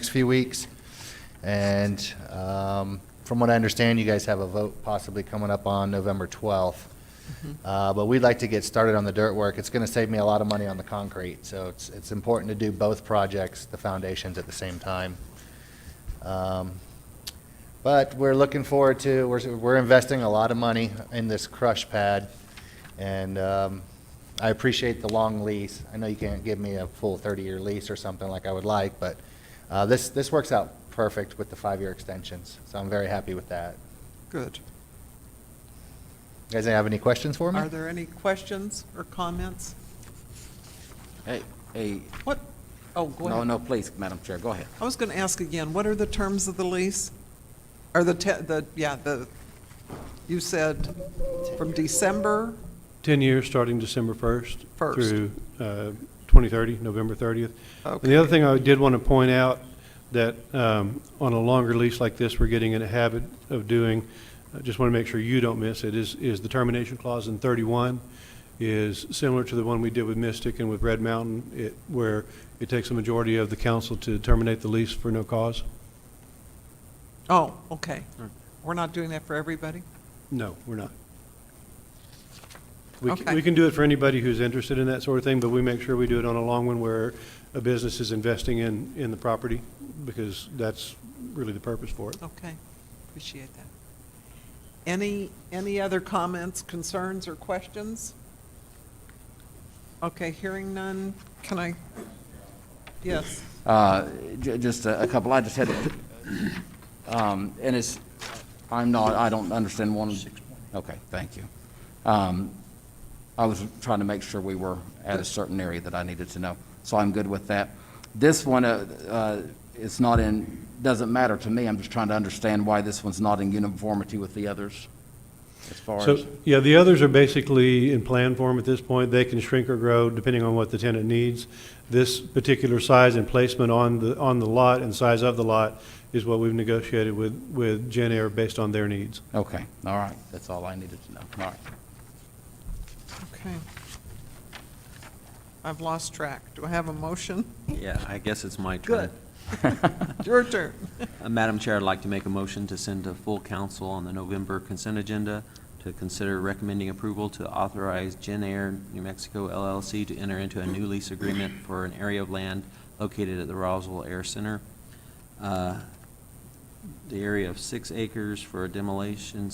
next few weeks. And from what I understand, you guys have a vote possibly coming up on November 12th. But we'd like to get started on the dirt work. It's going to save me a lot of money on the concrete, so it's important to do both projects, the foundations, at the same time. But we're looking forward to, we're investing a lot of money in this crush pad, and I appreciate the long lease. I know you can't give me a full 30-year lease or something like I would like, but this works out perfect with the 5-year extensions, so I'm very happy with that. Good. You guys have any questions for me? Are there any questions or comments? Hey, What? Oh, go ahead. no, please, Madam Chair, go ahead. I was going to ask again, what are the terms of the lease? Or you said from December? 10 years, starting December 1st. First. Through 2030, November 30th. Okay. And the other thing I did want to point out that on a longer lease like this, we're getting in a habit of doing, I just want to make sure you don't miss it, is the termination clause in 31 is similar to the one we did with Mystic and with Red Mountain, where it takes a majority of the council to terminate the lease for no cause. Oh, okay. We're not doing that for everybody? No, we're not. Okay. We can do it for anybody who's interested in that sort of thing, but we make sure we do it on a long one where a business is investing in the property, because that's really the purpose for it. Okay, appreciate that. Any other comments, concerns, or questions? Okay, hearing none, can I? Yes. Just a couple, I just had, and it's, I don't understand one. Okay, thank you. I was trying to make sure we were at a certain area that I needed to know, so I'm good with that. This one, it's not in, doesn't matter to me, I'm just trying to understand why this one's not in uniformity with the others, as far as. So, yeah, the others are basically in plan form at this point. They can shrink or grow depending on what the tenant needs. This particular size and placement on the lot and size of the lot is what we've negotiated with Gen Air based on their needs. Okay, all right, that's all I needed to know, all right. Okay. I've lost track. Do I have a motion? Yeah, I guess it's my turn. Good. Your turn. Madam Chair, I'd like to make a motion to send to full council on the November consent agenda to consider recommending approval to authorize Gen Air New Mexico LLC to enter into a new lease agreement for an area of land located at the Roswell Air Center. The area of 6 acres for a demolition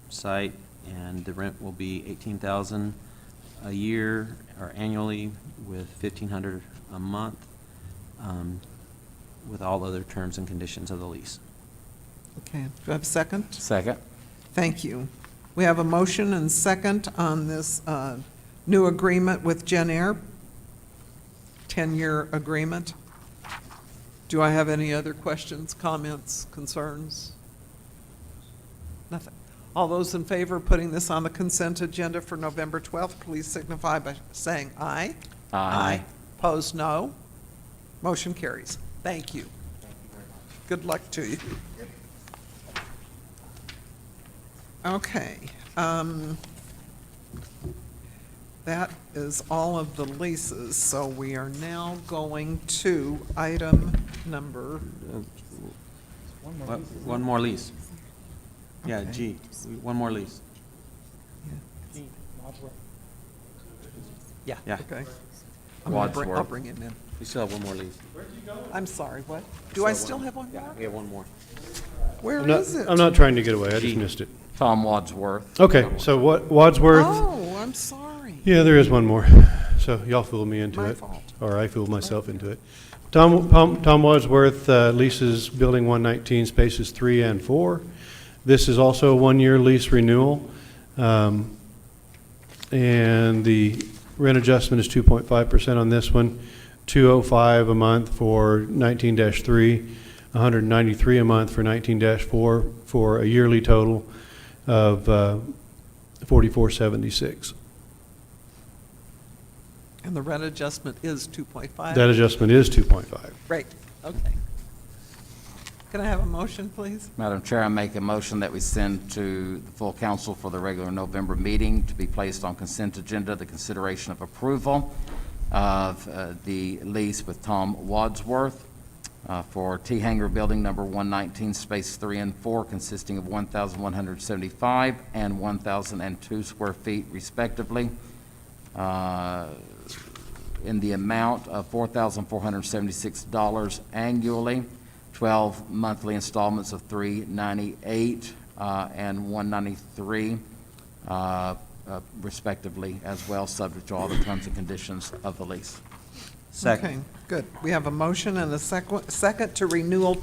site, and the rent will be $18,000 a year or annually with $1,500 a month, with all other terms and conditions of the lease. Okay, do I have a second? Second. Thank you. We have a motion and second on this new agreement with Gen Air, 10-year agreement. Do I have any other questions, comments, concerns? Nothing. All those in favor of putting this on the consent agenda for November 12th, please signify by saying aye. Aye. Opposed, no. Motion carries. Thank you. Good luck to you. Okay. That is all of the leases, so we are now going to item number. One more lease. Yeah, Okay. G, one more lease. Yeah. Yeah. Okay. I'll Wadsworth. bring him in. We still have one more lease. I'm sorry, what? Do I still have one more? We have one more. Where is it? I'm not trying to get away, I just G. missed it. Tom Wadsworth. Okay, so Wadsworth, Oh, I'm sorry. yeah, there is one more. So y'all fooled me into My it. fault. Or I fooled myself into it. Tom Wadsworth leases Building 119, spaces 3 and 4. This is also a 1-year lease renewal. And the rent adjustment is 2.5% on this one, $205 a month for 19-3, $193 a month for 19-4, for a yearly total of $44.76. And the rent adjustment is 2.5? That adjustment is 2.5. Great, okay. Can I have a motion, please? Madam Chair, I make a motion that we send to the full council for the regular November meeting to be placed on consent agenda the consideration of approval of the lease with Tom Wadsworth for T Hangar Building Number 119, Space 3 and 4, consisting of 1,175 and 1,002 square feet respectively, in the amount of $4,476 annually, 12 monthly installments of $398 and $193 respectively, as well, subject to all the terms and conditions of the lease. Second. Okay, good. We have a motion and a second to renew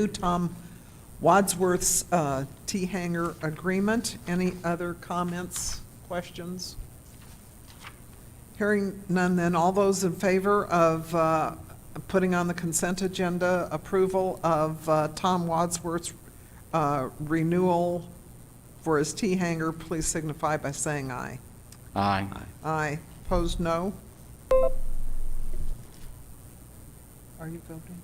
Tom Wadsworth's T-Hanger agreement. Any other comments, questions? Hearing none, then all those in favor of putting on the consent agenda approval of Tom Wadsworth's renewal for his T-Hanger, please signify by saying aye. Aye. Aye. Opposed, no? Are you voting?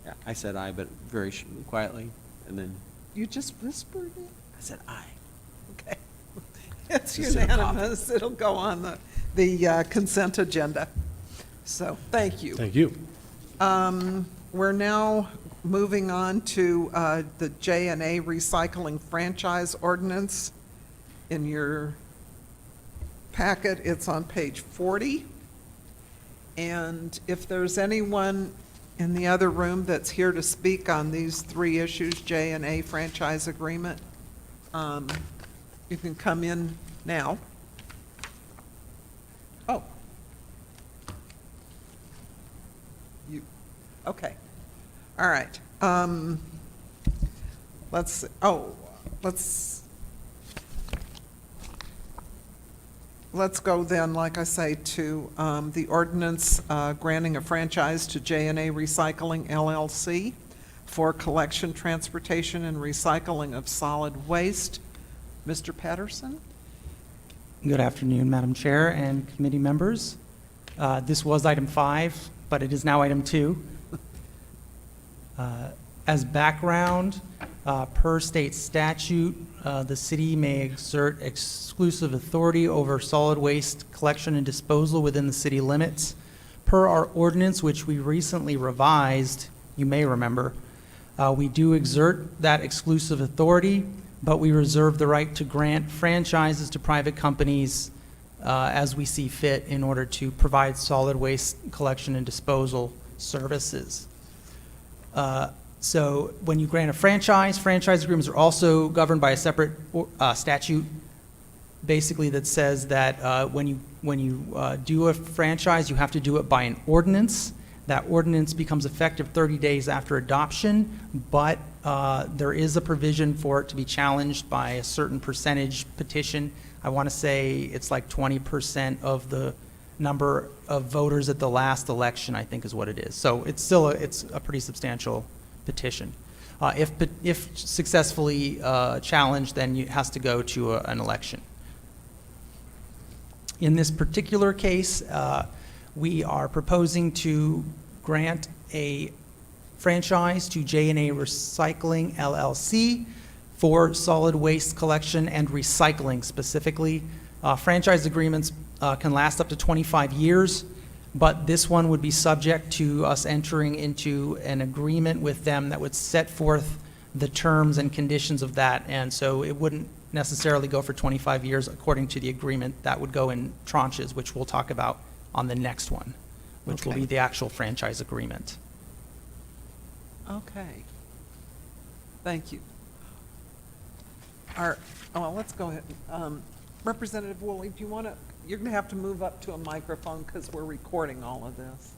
Yeah, I said aye, but very quietly, and then You just whispered it? I said aye. Okay. It's Just sip of coffee. unanimous. It'll go on the consent agenda. So, thank you. Thank you. We're now moving on to the J&A Recycling Franchise Ordinance. In your packet, it's on page 40. And if there's anyone in the other room that's here to speak on these three issues, J&A franchise agreement, you can come in now. Oh. Okay. All right. Let's go then, like I say, to the ordinance granting a franchise to J&A Recycling LLC for collection, transportation, and recycling of solid waste. Mr. Patterson? Good afternoon, Madam Chair and committee members. This was item 5, but it is now item 2. As background, per state statute, the city may exert exclusive authority over solid waste collection and disposal within the city limits. Per our ordinance, which we recently revised, you may remember, we do exert that exclusive authority, but we reserve the right to grant franchises to private companies as we see fit in order to provide solid waste collection and disposal services. So when you grant a franchise agreements are also governed by a separate statute, basically that says that when you do a franchise, you have to do it by an ordinance. That ordinance becomes effective 30 days after adoption, but there is a provision for it to be challenged by a certain percentage petition. I want to say it's like 20% of the number of voters at the last election, I think is what it is. So it's still it's a pretty substantial petition. If successfully challenged, then it has to go to an election. In this particular case, we are proposing to grant a franchise to J&A Recycling LLC for solid waste collection and recycling specifically. Franchise agreements can last up to 25 years, but this one would be subject to us entering into an agreement with them that would set forth the terms and conditions of that, and so it wouldn't necessarily go for 25 years according to the agreement. That would go in tranches, which we'll talk about on the next one, which will Okay. be the actual franchise agreement. Okay. Thank you. Let's go ahead. Representative Woolley, do you want to, you're going to have to move up to a microphone because we're recording all of this.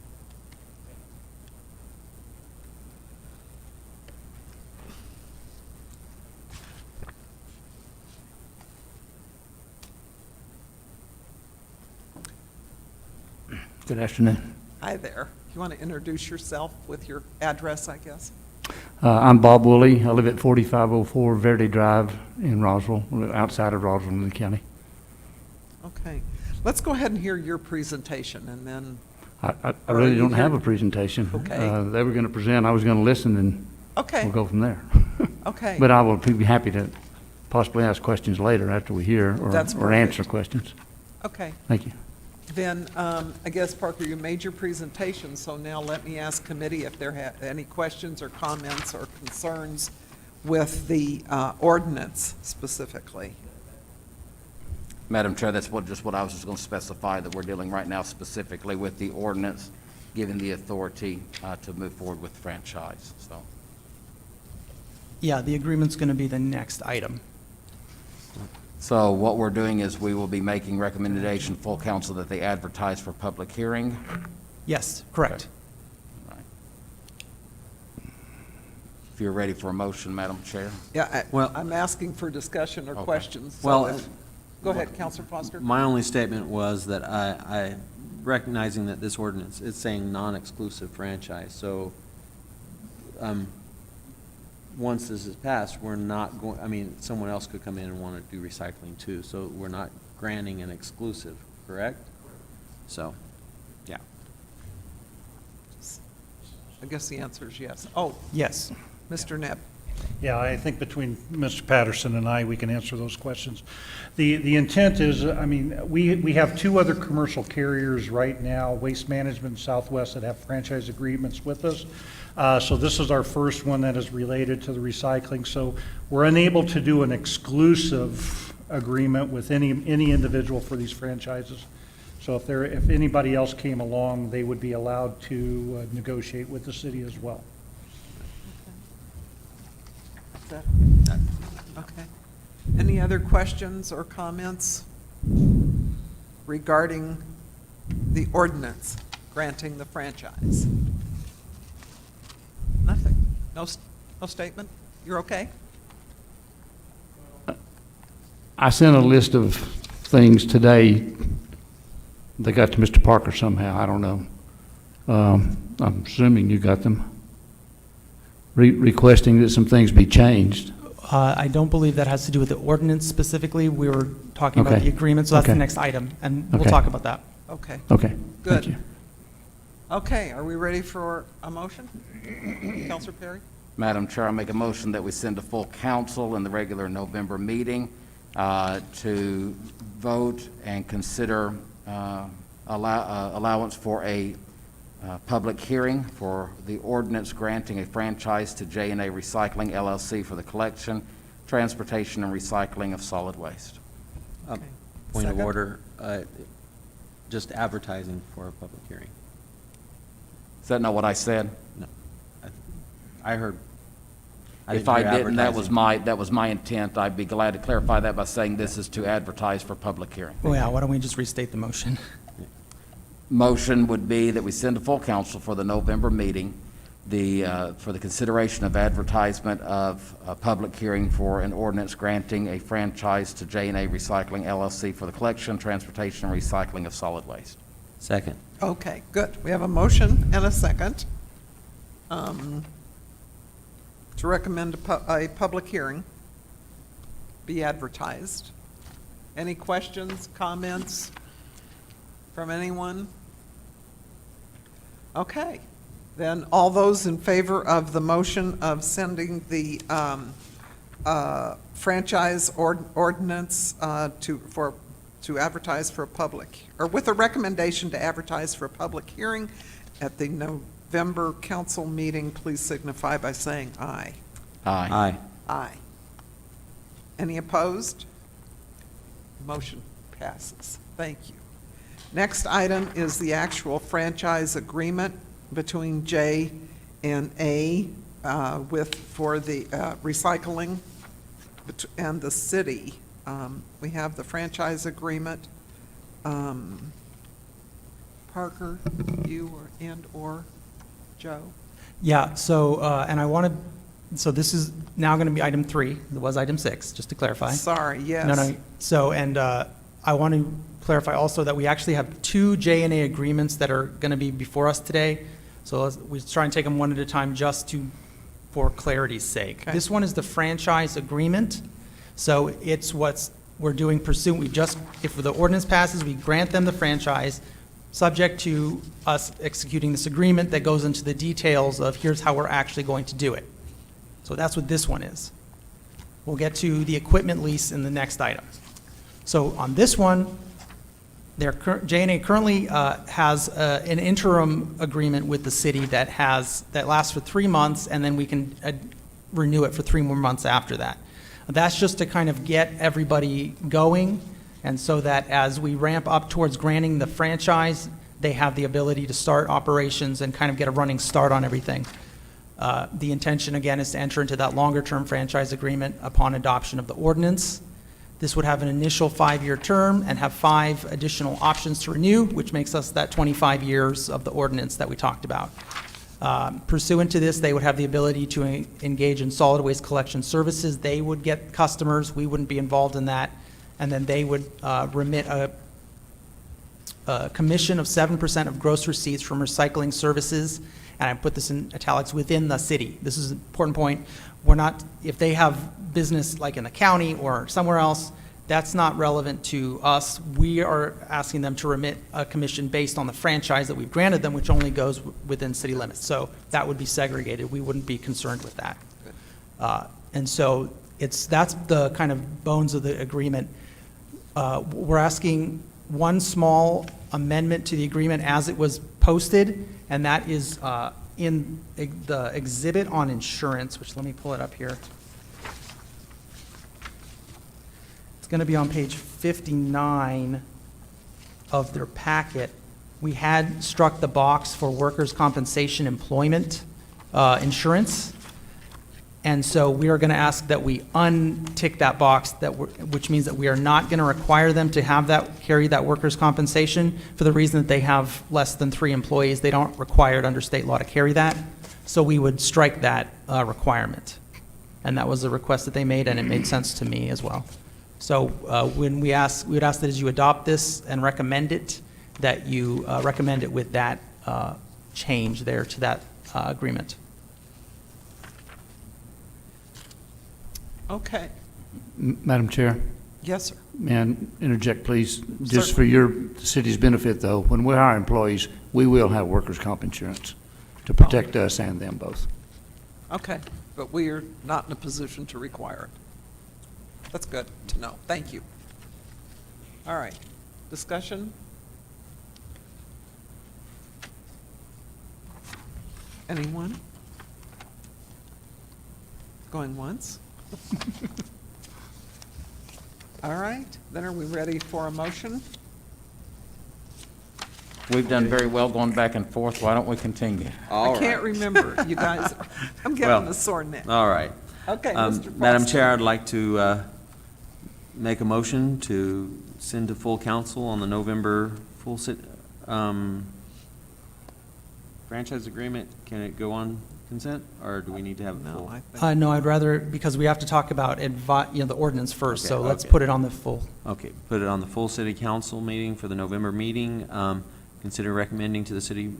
Good afternoon. Hi there. You want to introduce yourself with your address, I guess? I'm Bob Woolley. I live at 4504 Verde Drive in Roswell, outside of Roswell, Lee County. Okay. Let's go ahead and hear your presentation, and then, I Or really are you don't have here- a presentation. Okay. They were going to present, I was going to listen, and okay, we'll go from there. okay. But I will be happy to possibly ask questions later after we hear, That's or answer perfect. questions. Okay. Thank you. Then, I guess, Parker, you made your presentation, so now let me ask committee if there have any questions or comments or concerns with the ordinance specifically. Madam Chair, that's just what I was just going to specify, that we're dealing right now specifically with the ordinance, giving the authority to move forward with franchise, so. Yeah, the agreement's going to be the next item. So what we're doing is we will be making recommendation full council that they advertise for public hearing. Yes, correct. Right. If you're ready for a motion, Madam Chair. Yeah, Well- I'm asking for discussion or Okay. questions. So Well, go ahead, Counselor Foster. My only statement was that I recognizing that this ordinance is saying non-exclusive franchise, so, once this is passed, we're not going, I mean, someone else could come in and want to do recycling too, so we're not granting an exclusive, correct? So, yeah. I guess the answer is yes. Oh, Yes. Mr. Nebb. Yeah, I think between Mr. Patterson and I, we can answer those questions. The intent is, I mean, we have two other commercial carriers right now, Waste Management and Southwest, that have franchise agreements with us. So this is our first one that is related to the recycling. So we're unable to do an exclusive agreement with any individual for these franchises. So if anybody else came along, they would be allowed to negotiate with the city as well. Is that- Okay. Any other questions or comments regarding the ordinance granting the franchise? Nothing? No statement? You're okay? I sent a list of things today. They got to Mr. Parker somehow, I don't know. I'm assuming you got them. Requesting that some things be changed. I don't believe that has to do with the ordinance specifically. We were talking about Okay. the agreement, so that's the Okay. next item, and we'll Okay. talk about that. Okay. Okay. Good. Thank you. Okay, are we ready for a motion? Counselor Perry? Madam Chair, I make a motion that we send to full council in the regular November meeting to vote and consider allowance for a public hearing for the ordinance granting a franchise to J&A Recycling LLC for the collection, transportation, and recycling of solid waste. Okay. Point of Second. order, just advertising for a public hearing. Is that not what I said? No. I heard. If I hear didn't, that was advertising. my intent. I'd be glad to clarify that by saying this is to advertise for public hearing. Well, yeah, why don't we just restate the motion? Motion would be that we send to full council for the November meeting, for the consideration of advertisement of a public hearing for an ordinance granting a franchise to J&A Recycling LLC for the collection, transportation, and recycling of solid waste. Second. Okay, good. We have a motion and a second to recommend a public hearing be advertised. Any questions, comments from anyone? Okay, then all those in favor of the motion of sending the franchise ordinance to advertise for a public, or with a recommendation to advertise for a public hearing at the November council meeting, please signify by saying aye. Aye. Aye. Any opposed? Motion passes. Thank you. Next item is the actual franchise agreement between J and A for the recycling and the city. We have the franchise agreement. Parker, you or Joe? Yeah, so, and I wanted, so this is now going to be item 3. It was item 6, just to clarify. Sorry, yes. No. So, and I want to clarify also that we actually have 2 J&A agreements that are going to be before us today. So we try and take them one at a time just for clarity's sake. Okay. This one is the franchise agreement. So it's what we're doing pursuant, if the ordinance passes, we grant them the franchise, subject to us executing this agreement that goes into the details of here's how we're actually going to do it. So that's what this one is. We'll get to the equipment lease in the next item. So on this one, J&A currently has an interim agreement with the city that lasts for 3 months, and then we can renew it for 3 more months after that. That's just to kind of get everybody going, and so that as we ramp up towards granting the franchise, they have the ability to start operations and kind of get a running start on everything. The intention, again, is to enter into that longer-term franchise agreement upon adoption of the ordinance. This would have an initial 5-year term and have 5 additional options to renew, which makes us that 25 years of the ordinance that we talked about. Pursuant to this, they would have the ability to engage in solid waste collection services. They would get customers, we wouldn't be involved in that, and then they would remit a commission of 7% of gross receipts from recycling services, and I put this in italics, within the city. This is an important point. We're not, if they have business like in the county or somewhere else, that's not relevant to us. We are asking them to remit a commission based on the franchise that we've granted them, which only goes within city limits. So that would be segregated. We wouldn't be concerned with that. And so that's the kind of bones of the agreement. We're asking one small amendment to the agreement as it was posted, and that is in the exhibit on insurance, which, let me pull it up here. It's going to be on page 59 of their packet. We had struck the box for workers' compensation employment insurance. And so we are going to ask that we untick that box, which means that we are not going to require them to have carry that workers' compensation for the reason that they have less than 3 employees. They don't require it under state law to carry that. So we would strike that requirement. And that was a request that they made, and it made sense to me as well. So when we would ask that as you adopt this and recommend it, that you recommend it with that change there to that agreement. Okay. Madam Chair, Yes, sir. may I interject, please? Just for the city's benefit, though, when we hire employees, we will have workers' comp insurance to protect us and them both. Okay, but we are not in a position to require it. That's good to know. Thank you. All right. Discussion? Anyone? Going once? All right, then are we ready for a motion? We've done very well going back and forth. Why don't we continue? I can't remember, you guys. I'm getting Well, a sore neck. All right. Okay, Mr. Madam Foster. Chair, I'd like to make a motion to send to full council on the November franchise agreement. Can it go on consent, or do we need to have it No, full? I think, No, I'd rather, because we have to talk about the ordinance first, Okay, so let's okay. put it on the full. Okay, put it on the full city council meeting for the November meeting. Consider recommending to the city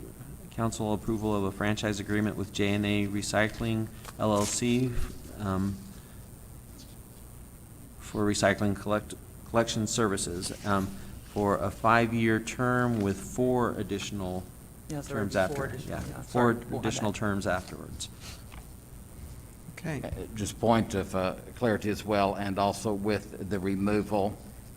council approval of a franchise agreement with J&A Recycling LLC for recycling collection services for a 5-year term with 4 additional Yes, there would terms be after. 4 additional, Yeah, yeah, 4 sorry, we'll have additional that. terms afterwards. okay, Just point of clarity as well, and also with the removal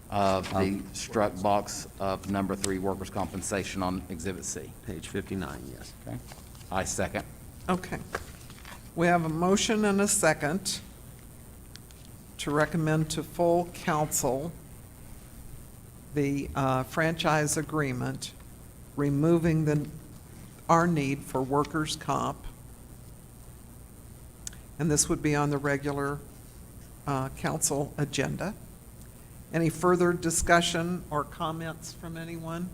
of the struck box of number 3 workers' compensation on Exhibit C. Page 59, yes. Okay? I second. okay. We have a motion and a second to recommend to full council the franchise agreement, removing our need for workers' comp. And this would be on the regular council agenda. Any further discussion or comments from anyone?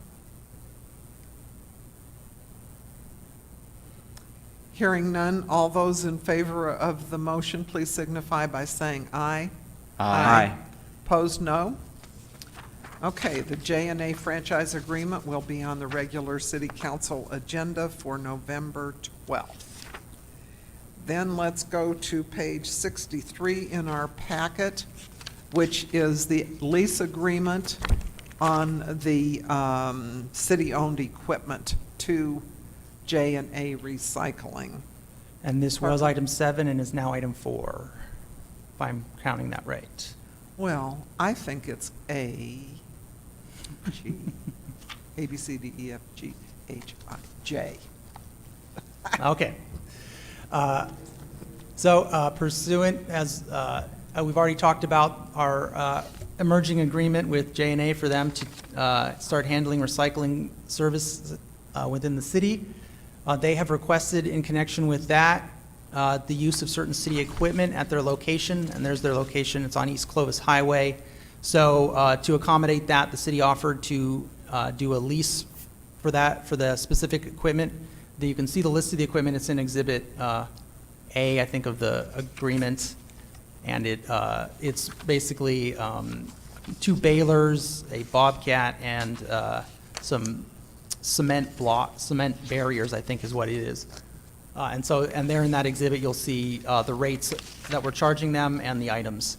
Hearing none, all those in favor of the motion, please signify by saying aye. Aye. Opposed, no? Okay, the J&A franchise agreement will be on the regular city council agenda for November 12th. Then let's go to page 63 in our packet, which is the lease agreement on the city-owned equipment to J&A Recycling. And this was item 7 and is now item 4, if I'm counting that right. Well, I think it's A. G, A, B, C, D, E, F, G, H, I, J. Okay. So pursuant, as we've already talked about, our emerging agreement with J&A for them to start handling recycling service within the city. They have requested in connection with that the use of certain city equipment at their location, and there's their location. It's on East Clovis Highway. So to accommodate that, the city offered to do a lease for that, for the specific equipment. You can see the list of the equipment. It's in Exhibit A, I think, of the agreement. And it's basically 2 balers, a bobcat, and some cement barriers, I think is what it is. And there in that exhibit, you'll see the rates that we're charging them and the items.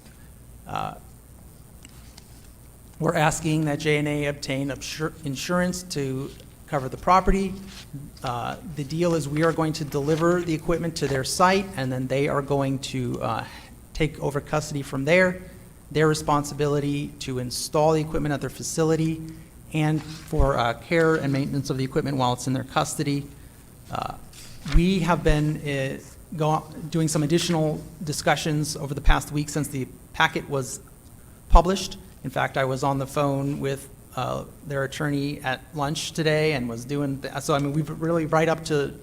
We're asking that J&A obtain insurance to cover the property. The deal is we are going to deliver the equipment to their site, and then they are going to take over custody from there. Their responsibility to install the equipment at their facility and for care and maintenance of the equipment while it's in their custody. We have been doing some additional discussions over the past week since the packet was published. In fact, I was on the phone with their attorney at lunch today and was doing, so I mean, we've really right up to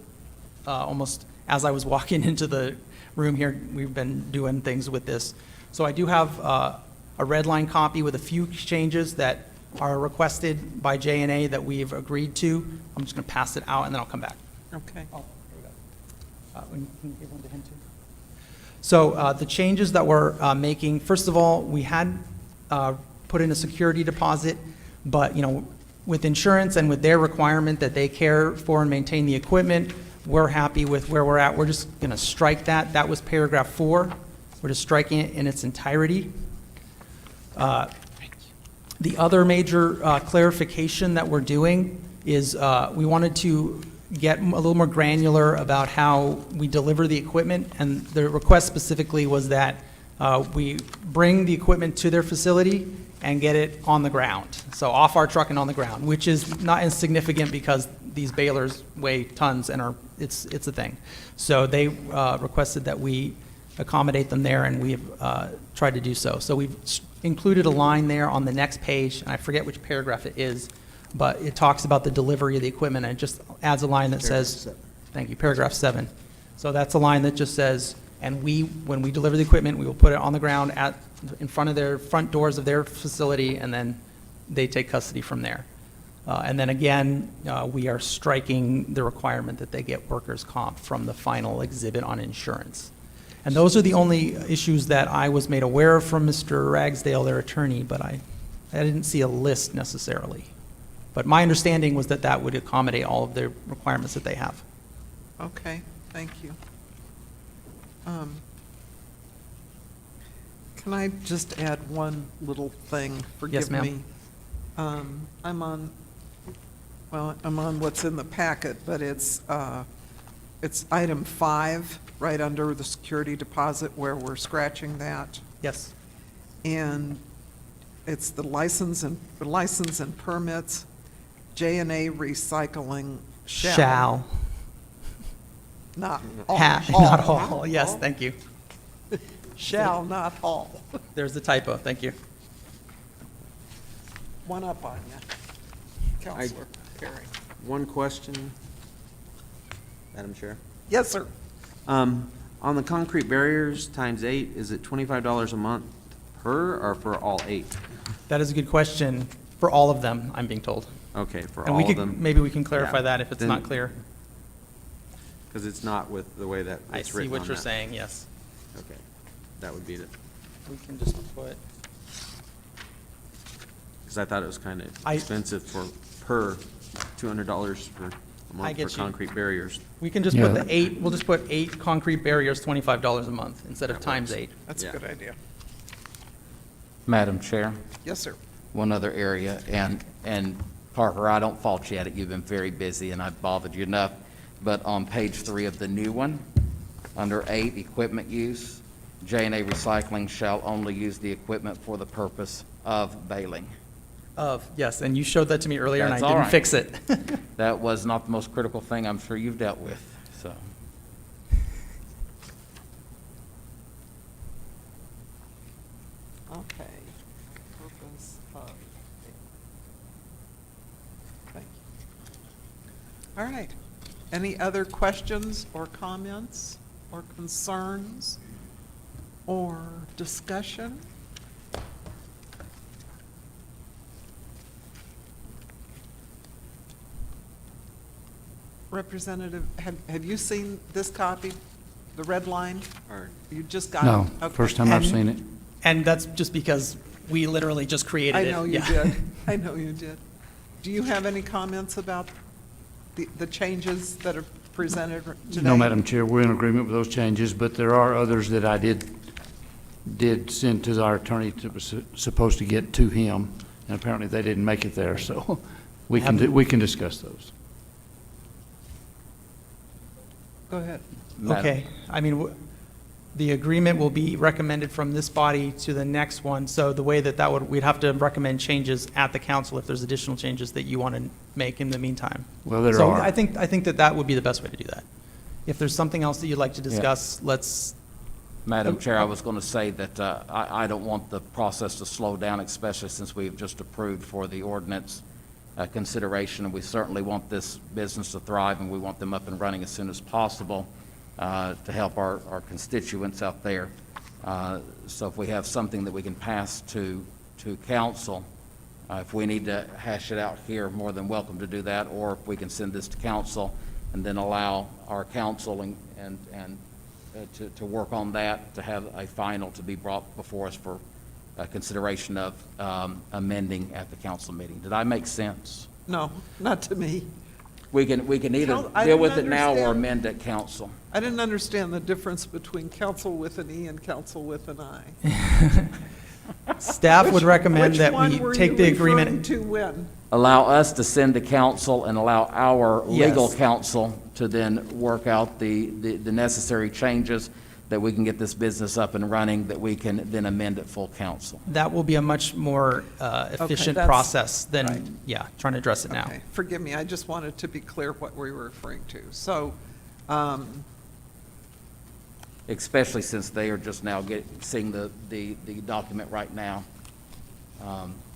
almost as I was walking into the room here, we've been doing things with this. So I do have a red line copy with a few changes that are requested by J&A that we've agreed to. I'm just going to pass it out and then I'll come back. Okay. Oh, here we go. Can you give one to him too? So the changes that we're making, first of all, we had put in a security deposit, but with insurance and with their requirement that they care for and maintain the equipment, we're happy with where we're at. We're just going to strike that. That was paragraph 4. We're just striking it in its entirety. The other major clarification that we're doing is we wanted to get a little more granular about how we deliver the equipment, and the request specifically was that we bring the equipment to their facility and get it on the ground, so off our truck and on the ground, which is not insignificant because these balers weigh tons and it's a thing. So they requested that we accommodate them there, and we've tried to do so. So we've included a line there on the next page, and I forget which paragraph it is, but it talks about the delivery of the equipment, and it just adds a line that says, thank you, paragraph 7. So that's a line that just says, and when we deliver the equipment, we will put it on the ground in front of their front doors of their facility, and then they take custody from there. And then again, we are striking the requirement that they get workers' comp from the final exhibit on insurance. And those are the only issues that I was made aware of from Mr. Ragsdale, their attorney, but I didn't see a list necessarily. But my understanding was that that would accommodate all of the requirements that they have. Okay, thank you. Can I just add one little thing? Forgive ma'am. me. I'm on what's in the packet, but it's item 5, right under the security deposit where we're scratching that. Yes. And it's the license and permits, J&A Recycling shall. Not all. Not all, yes, thank you. Shall, not all. There's the typo, thank you. One up on you, Counselor Perry. One question, Madam Chair. Yes, sir. On the concrete barriers times 8, is it $25 a month per or for all 8? That is a good question for all of them, I'm being told. Okay, for And all we of could, them? maybe we can clarify Yeah. that if it's Then- not clear. Because it's not with the way that I it's see written what on you're that. saying, yes. Okay, that would be it. We can just put, Because I thought it was kind of I- expensive per $200 per a I month for get you. concrete barriers. we can just put Yeah. the 8, we'll just put 8 concrete barriers, $25 a month, instead of That times works. 8. That's a Yeah. good idea. Madam Chair, Yes, sir. one other area, and Parker, I don't fault you at it, you've been very busy and I've bothered you enough, but on page 3 of the new one, under 8, equipment use, J&A Recycling shall only use the equipment for the purpose of baling. Yes, and you showed that to me earlier, and I That's all didn't right. fix it. That was not the most critical thing I'm sure you've dealt with, so. Okay. Purpose of- Thank you. All right. Any other questions or comments or concerns or discussion? Representative, have you seen this copy, the red line? Or you just got it? No, Okay. first time I've And- seen it. And that's just because we literally just created I it. know you Yeah. did. I know you did. Do you have any comments about the changes that are presented today? No, Madam Chair, we're in agreement with those changes, but there are others that I did send to our attorney that was supposed to get to him, and apparently they didn't make it there, so we can discuss those. Go ahead. Madam- Okay, I mean, the agreement will be recommended from this body to the next one, so the way that would, we'd have to recommend changes at the council if there's additional changes that you want to make in the meantime. Well, there So are. I think that would be the best way to do that. If there's something else that you'd like to discuss, let's, Madam Chair, I was going to say that I don't want the process to slow down, especially since we've just approved for the ordinance consideration, and we certainly want this business to thrive, and we want them up and running as soon as possible to help our constituents out there. So if we have something that we can pass to council, if we need to hash it out here, more than welcome to do that, or if we can send this to council and then allow our council and to work on that, to have a final to be brought before us for consideration of amending at the council meeting. Did I make sense? No, not to me. We can either I deal didn't with it now or understand. amend at council. I didn't understand the difference between council with an E and council with an I. staff would recommend that Which we one were take you the referring agreement. to when? Allow us to send to council and allow our legal Yes. counsel to then work out the necessary changes that we can get this business up and running, that we can then amend at full council. That will be a much more efficient that's- process right. than, yeah, trying to address it now. Okay, forgive me, I just wanted to be clear what we were referring to. So, Especially since they are just now seeing the document right now.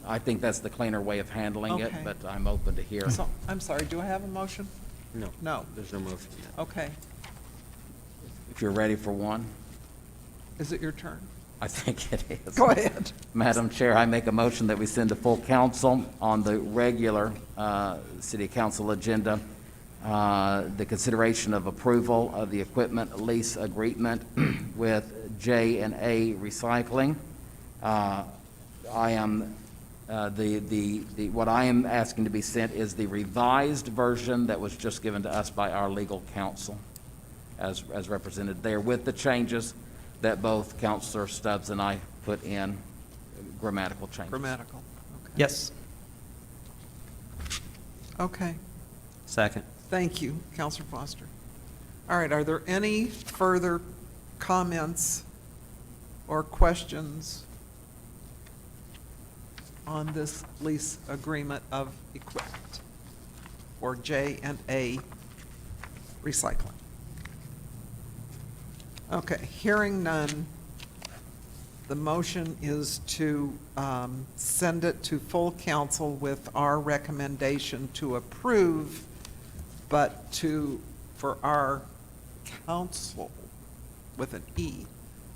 I think that's the cleaner way of handling it, Okay. but I'm open to hear. so, I'm sorry, do I have a motion? No. No. There's no motion yet. Okay. If you're ready for one, Is it your turn? I think it is. Go ahead. Madam Chair, I make a motion that we send to full council on the regular city council agenda, the consideration of approval of the equipment lease agreement with J&A Recycling. What I am asking to be sent is the revised version that was just given to us by our legal counsel, as represented there, with the changes that both Counselor Stubbs and I put in, grammatical changes. Grammatical. Okay. Yes. Okay, Second. thank you, Counselor Foster. All right, are there any further comments or questions on this lease agreement of equipment for J&A Recycling? Okay, hearing none, the motion is to send it to full council with our recommendation to approve, but for our council, with an E,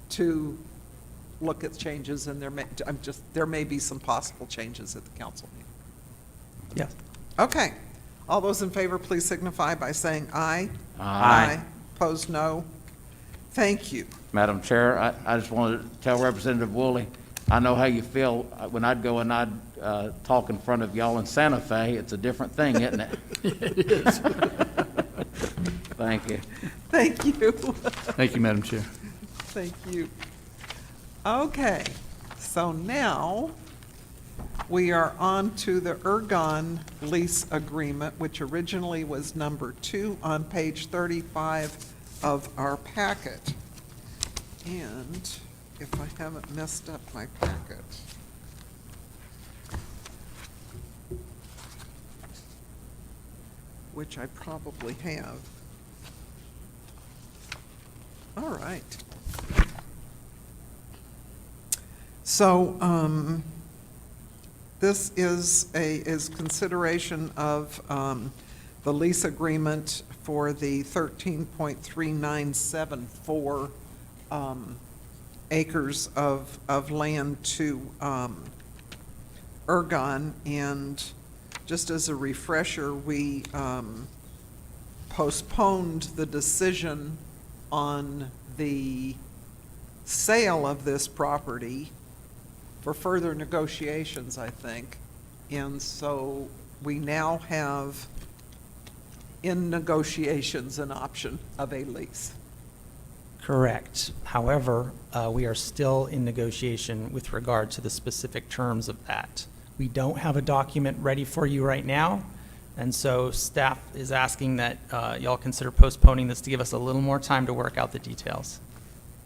to look at changes, and there may be some possible changes at the council meeting. Yes. Okay. All those in favor, please signify by saying aye. Aye. Opposed, no. Thank you. Madam Chair, I just wanted to tell Representative Woolley, I know how you feel when I'd go and I'd talk in front of y'all in Santa Fe. It's a different thing, isn't it? It is. Thank you. Thank you. Thank you, Madam Chair. Thank you. Okay, so now we are on to the Ergon lease agreement, which originally was number 2 on page 35 of our packet. And if I haven't messed up my packet. which I probably have. All right. So, this is consideration of, the lease agreement for the 13.3974, acres of land to, Ergon. And just as a refresher, we, postponed the decision on the sale of this property for further negotiations, I think. And so we now have in negotiations an option of a lease. Correct. However, we are still in negotiation with regard to the specific terms of that. We don't have a document ready for you right now, and so staff is asking that y'all consider postponing this to give us a little more time to work out the details.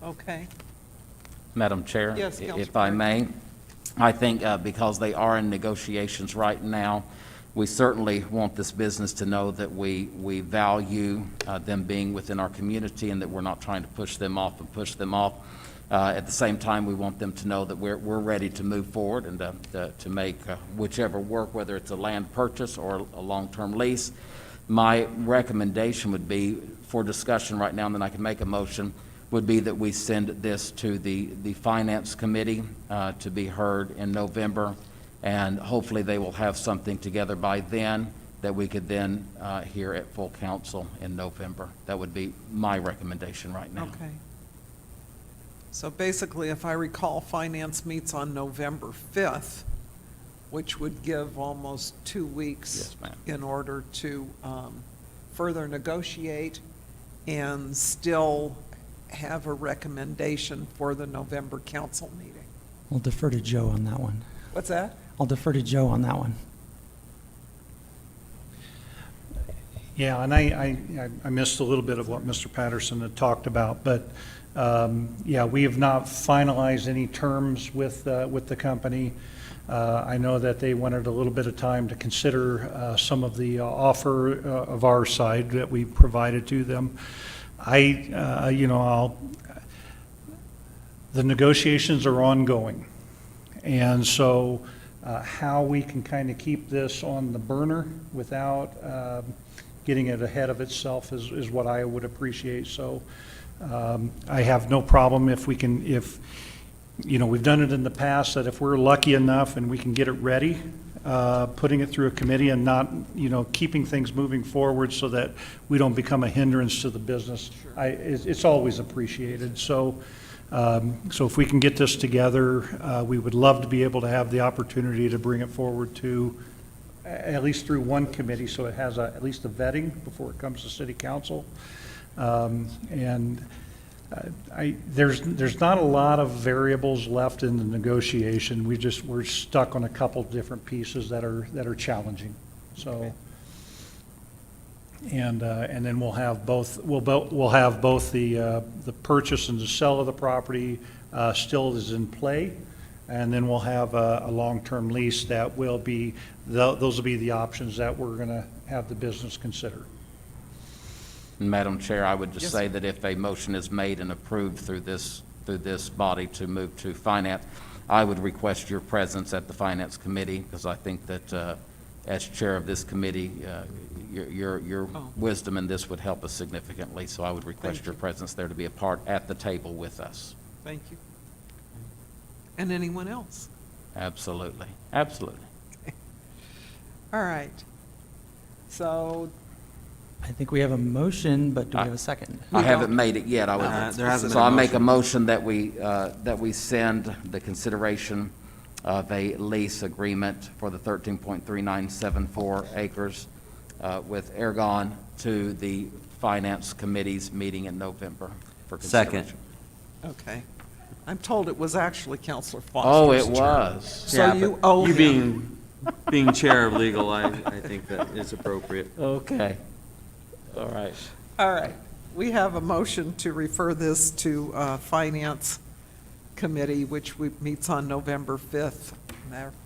Okay? Madam Chair? Yes, If Councilor I Perry. may, I think because they are in negotiations right now, we certainly want this business to know that we value them being within our community and that we're not trying to push them off and push them off. At the same time, we want them to know that we're ready to move forward and to make whichever work, whether it's a land purchase or a long-term lease. My recommendation would be, for discussion right now, and then I can make a motion, would be that we send this to the Finance Committee to be heard in November, and hopefully they will have something together by then that we could then hear at full council in November. That would be my recommendation right now. Okay. So basically, if I recall, Finance meets on November 5th, which would give almost 2 weeks Yes, ma'am. in order to further negotiate and still have a recommendation for the November council meeting. We'll defer to Joe on that one. What's that? I'll defer to Joe on that one. Yeah, and I missed a little bit of what Mr. Patterson had talked about, but, yeah, we have not finalized any terms with the company. I know that they wanted a little bit of time to consider some of the offer of our side that we provided to them. The negotiations are ongoing, and so how we can kind of keep this on the burner without getting it ahead of itself is what I would appreciate. So I have no problem if we've done it in the past, that if we're lucky enough and we can get it ready, putting it through a committee and not, keeping things moving forward so that we don't become a hindrance to the business. It's always appreciated. So if we can get this together, we would love to be able to have the opportunity to bring it forward to, at least through one committee, so it has at least a vetting before it comes to city council. There's not a lot of variables left in the negotiation. We're stuck on a couple different pieces that are challenging. So, Okay. and then we'll have both the purchase and the sale of the property still is in play, and then we'll have a long-term lease that will be, those will be the options that we're going to have the business consider. Madam Chair, I would just Yes. say that if a motion is made and approved through this body to move to finance, I would request your presence at the Finance Committee, because I think that as chair of this committee, your Oh. wisdom in this would help us significantly. So I would request Thank your you. presence there to be a part at the table with us. Thank you. And anyone else? Absolutely, absolutely. All right. So, I think we have a motion, but do we have a second? I haven't made it yet. I would, There hasn't so been a I make a motion. motion that we send the consideration of a lease agreement for the 13.3974 acres with Ergon to the Finance Committee's meeting in November for Second. consideration. okay. I'm told it was actually Counselor Oh, Foster's it turn. was. So Yeah, you but owe you him. being chair of legal, I think that is appropriate. Okay. All right. All right. We have a motion to refer this to Finance Committee, which meets on November 5th.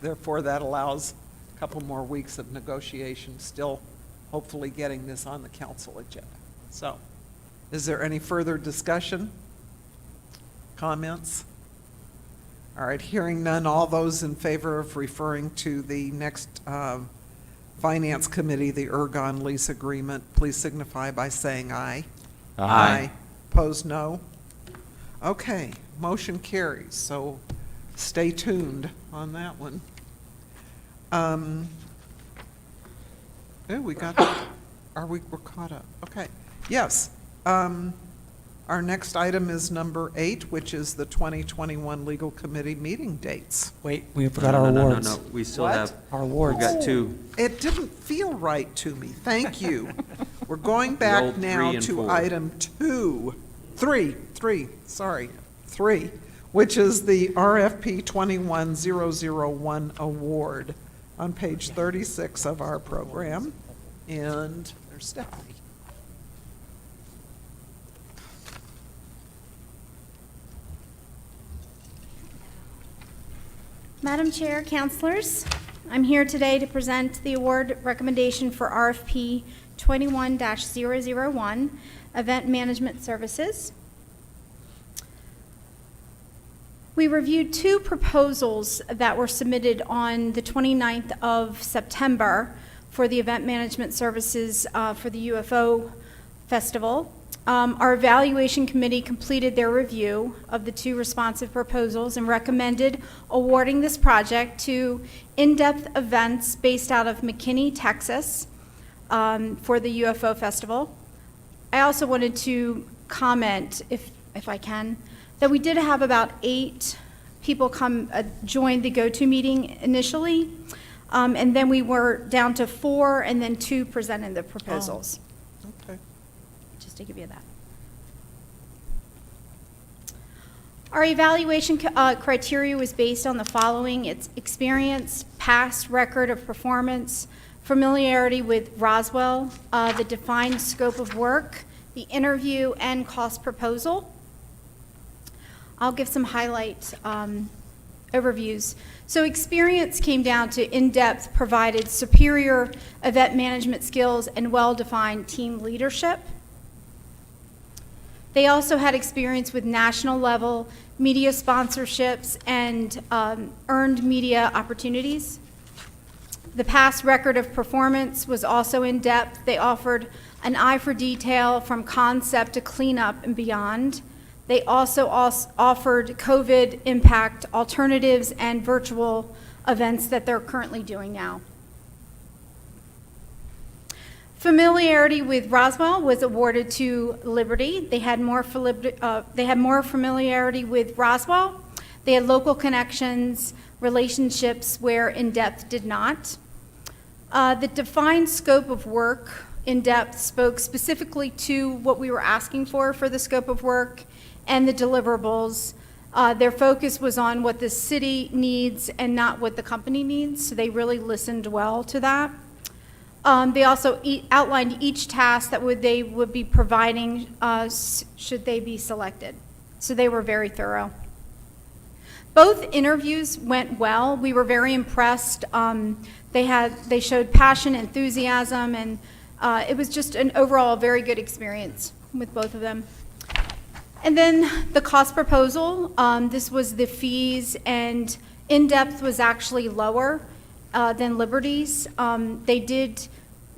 Therefore, that allows a couple more weeks of negotiation still hopefully getting this on the council agenda. So, is there any further discussion? Comments? All right, hearing none, all those in favor of referring to the next Finance Committee, the Ergon lease agreement, please signify by saying aye. Aye. Opposed, no? Okay, motion carries, so stay tuned on that one. We got, we're caught up, okay. Yes, our next item is number 8, which is the 2021 Legal Committee meeting dates. Wait, we forgot our No, no, no, awards. no, we still What? have, Our we've awards. got two. It didn't feel right to me, thank you. We're going old back now 3 and to 4. item 3, which is the RFP 21001 award on page 36 of our program. And there's Stephanie. Madam Chair, Councilors, I'm here today to present the award recommendation for RFP 21-001, Event Management Services. We reviewed 2 proposals that were submitted on the 29th of September for the event management services for the UFO Festival. Our evaluation committee completed their review of the 2 responsive proposals and recommended awarding this project to In-Depth Events based out of McKinney, Texas, for the UFO Festival. I also wanted to comment, if I can, that we did have about 8 people come join the go-to meeting initially, and then we were down to 4, and then 2 presented the proposals. Okay. Just to give you that. Our evaluation criteria was based on the following: its experience, past record of performance, familiarity with Roswell, the defined scope of work, the interview, and cost proposal. I'll give some highlight overviews. So experience came down to in-depth, provided superior event management skills and well-defined team leadership. They also had experience with national level media sponsorships and earned media opportunities. The past record of performance was also in depth. They offered an eye for detail from concept to cleanup and beyond. They also offered COVID impact alternatives and virtual events that they're currently doing now. Familiarity with Roswell was awarded to Liberty. They had more familiarity with Roswell. They had local connections, relationships where In-Depth did not. The defined scope of work, In-Depth spoke specifically to what we were asking for the scope of work and the deliverables. Their focus was on what the city needs and not what the company needs, so they really listened well to that. They also outlined each task that they would be providing should they be selected. So they were very thorough. Both interviews went well. We were very impressed. They showed passion, enthusiasm, and it was just an overall very good experience with both of them. And then the cost proposal, this was the fees, and In-Depth was actually lower than Liberty's. They did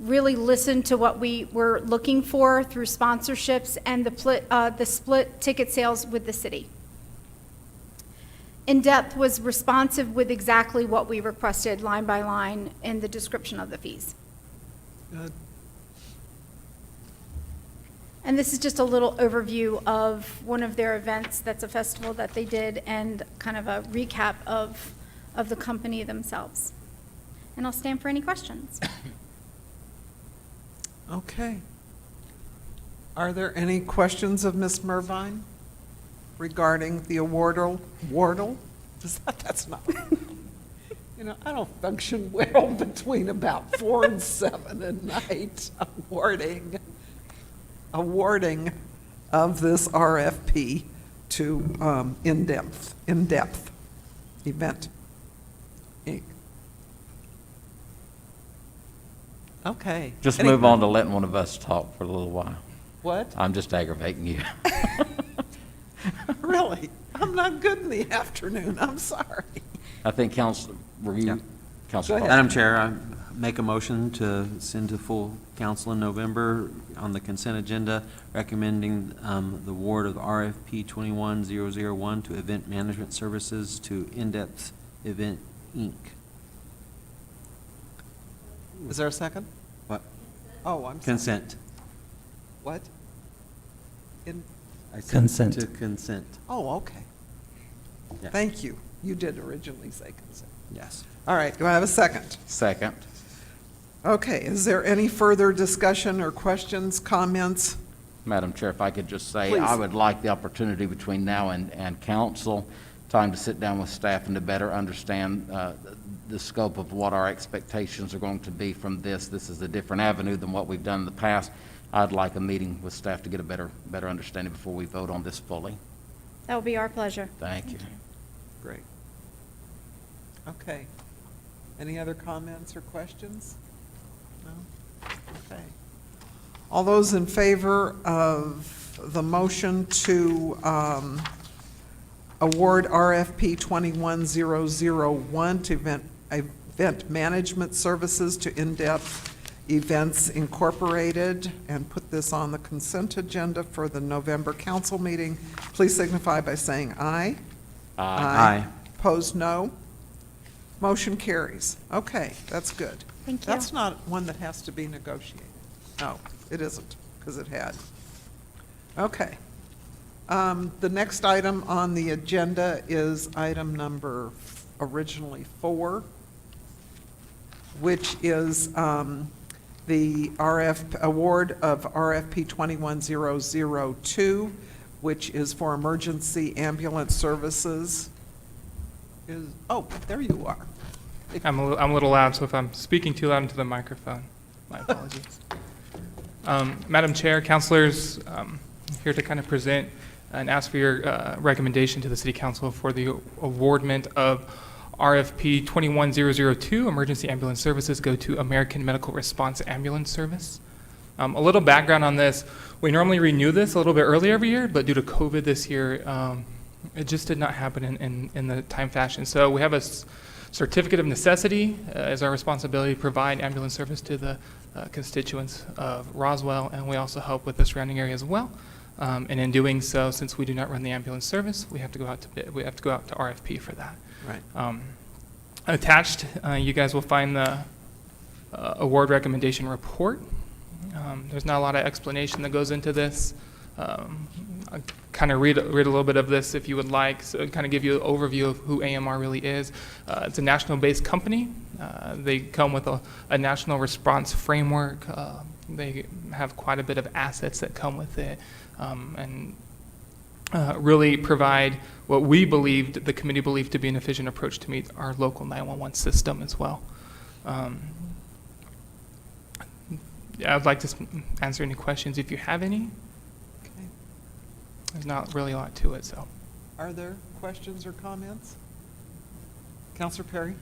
really listen to what we were looking for through sponsorships and the split ticket sales with the city. In-Depth was responsive with exactly what we requested, line by line, in the description of the fees. Good. And this is just a little overview of one of their events that's a festival that they did, and kind of a recap of the company themselves. And I'll stand for any questions. Okay. Are there any questions of Ms. Mervine regarding the awardal? That's not, I don't function well between about 4 and 7 at night awarding of this RFP to In-Depth Event Inc. Okay. Just Any- move on to letting one of us talk for a little while. What? I'm just aggravating you. Really? I'm not good in the afternoon, I'm sorry. I think council, were Yeah. you, Council? Go ahead. Madam Chair, I make a motion to send to full council in November on the consent agenda, recommending the award of RFP 21001 to Event Management Services to In-Depth Event, Inc. Is there a second? What? Oh, I'm sorry. Consent. What? In, I said Consent. To consent, oh, okay. Yeah. Thank you. You did originally say consent. yes. All right, do I have a second? Second. Okay, is there any further discussion or questions, comments? Madam Chair, if I could just say, I Please. would like the opportunity between now and council, time to sit down with staff and to better understand the scope of what our expectations are going to be from this. This is a different avenue than what we've done in the past. I'd like a meeting with staff to get a better understanding before we vote on this fully. That will be our pleasure. Thank you. Great. Okay. Any other comments or questions? No? Okay. All those in favor of the motion to award RFP 21001 to Event Management Services to In-Depth Events Incorporated, and put this on the consent agenda for the November council meeting, please signify by saying aye. Aye. Opposed, no. Motion carries. Okay, that's good. Thank you. That's not one that has to be negotiated. No, it isn't, because it had. Okay. The next item on the agenda is item number originally 4, which is the award of RFP 21002, which is for emergency ambulance services. Oh, there you are. I'm a little loud, so if I'm speaking too loud into the microphone, my apologies. Madam Chair, councilors, here to kind of present and ask for your recommendation to the City Council for the awardment of RFP 21002, Emergency Ambulance Services, go to American Medical Response Ambulance Service. A little background on this. We normally renew this a little bit earlier every year, but due to COVID this year, it just did not happen in the time fashion. So we have a certificate of necessity as our responsibility to provide ambulance service to the constituents of Roswell, and we also help with the surrounding area as well. And in doing so, since we do not run the ambulance service, we have to go out to bid. We have to go out to RFP for that. Right. Attached, you guys will find the award recommendation report. There's not a lot of explanation that goes into this. I'll kind of read a little bit of this if you would like, so kind of give you an overview of who AMR really is. It's a national-based company. They come with a national response framework. They have quite a bit of assets that come with it, and really provide what we believed, the committee believed to be an efficient approach to meet our local 911 system as well. I'd like to answer any questions if you have any. Okay. There's not really a lot to it, so. Are there questions or comments? Counselor Perry?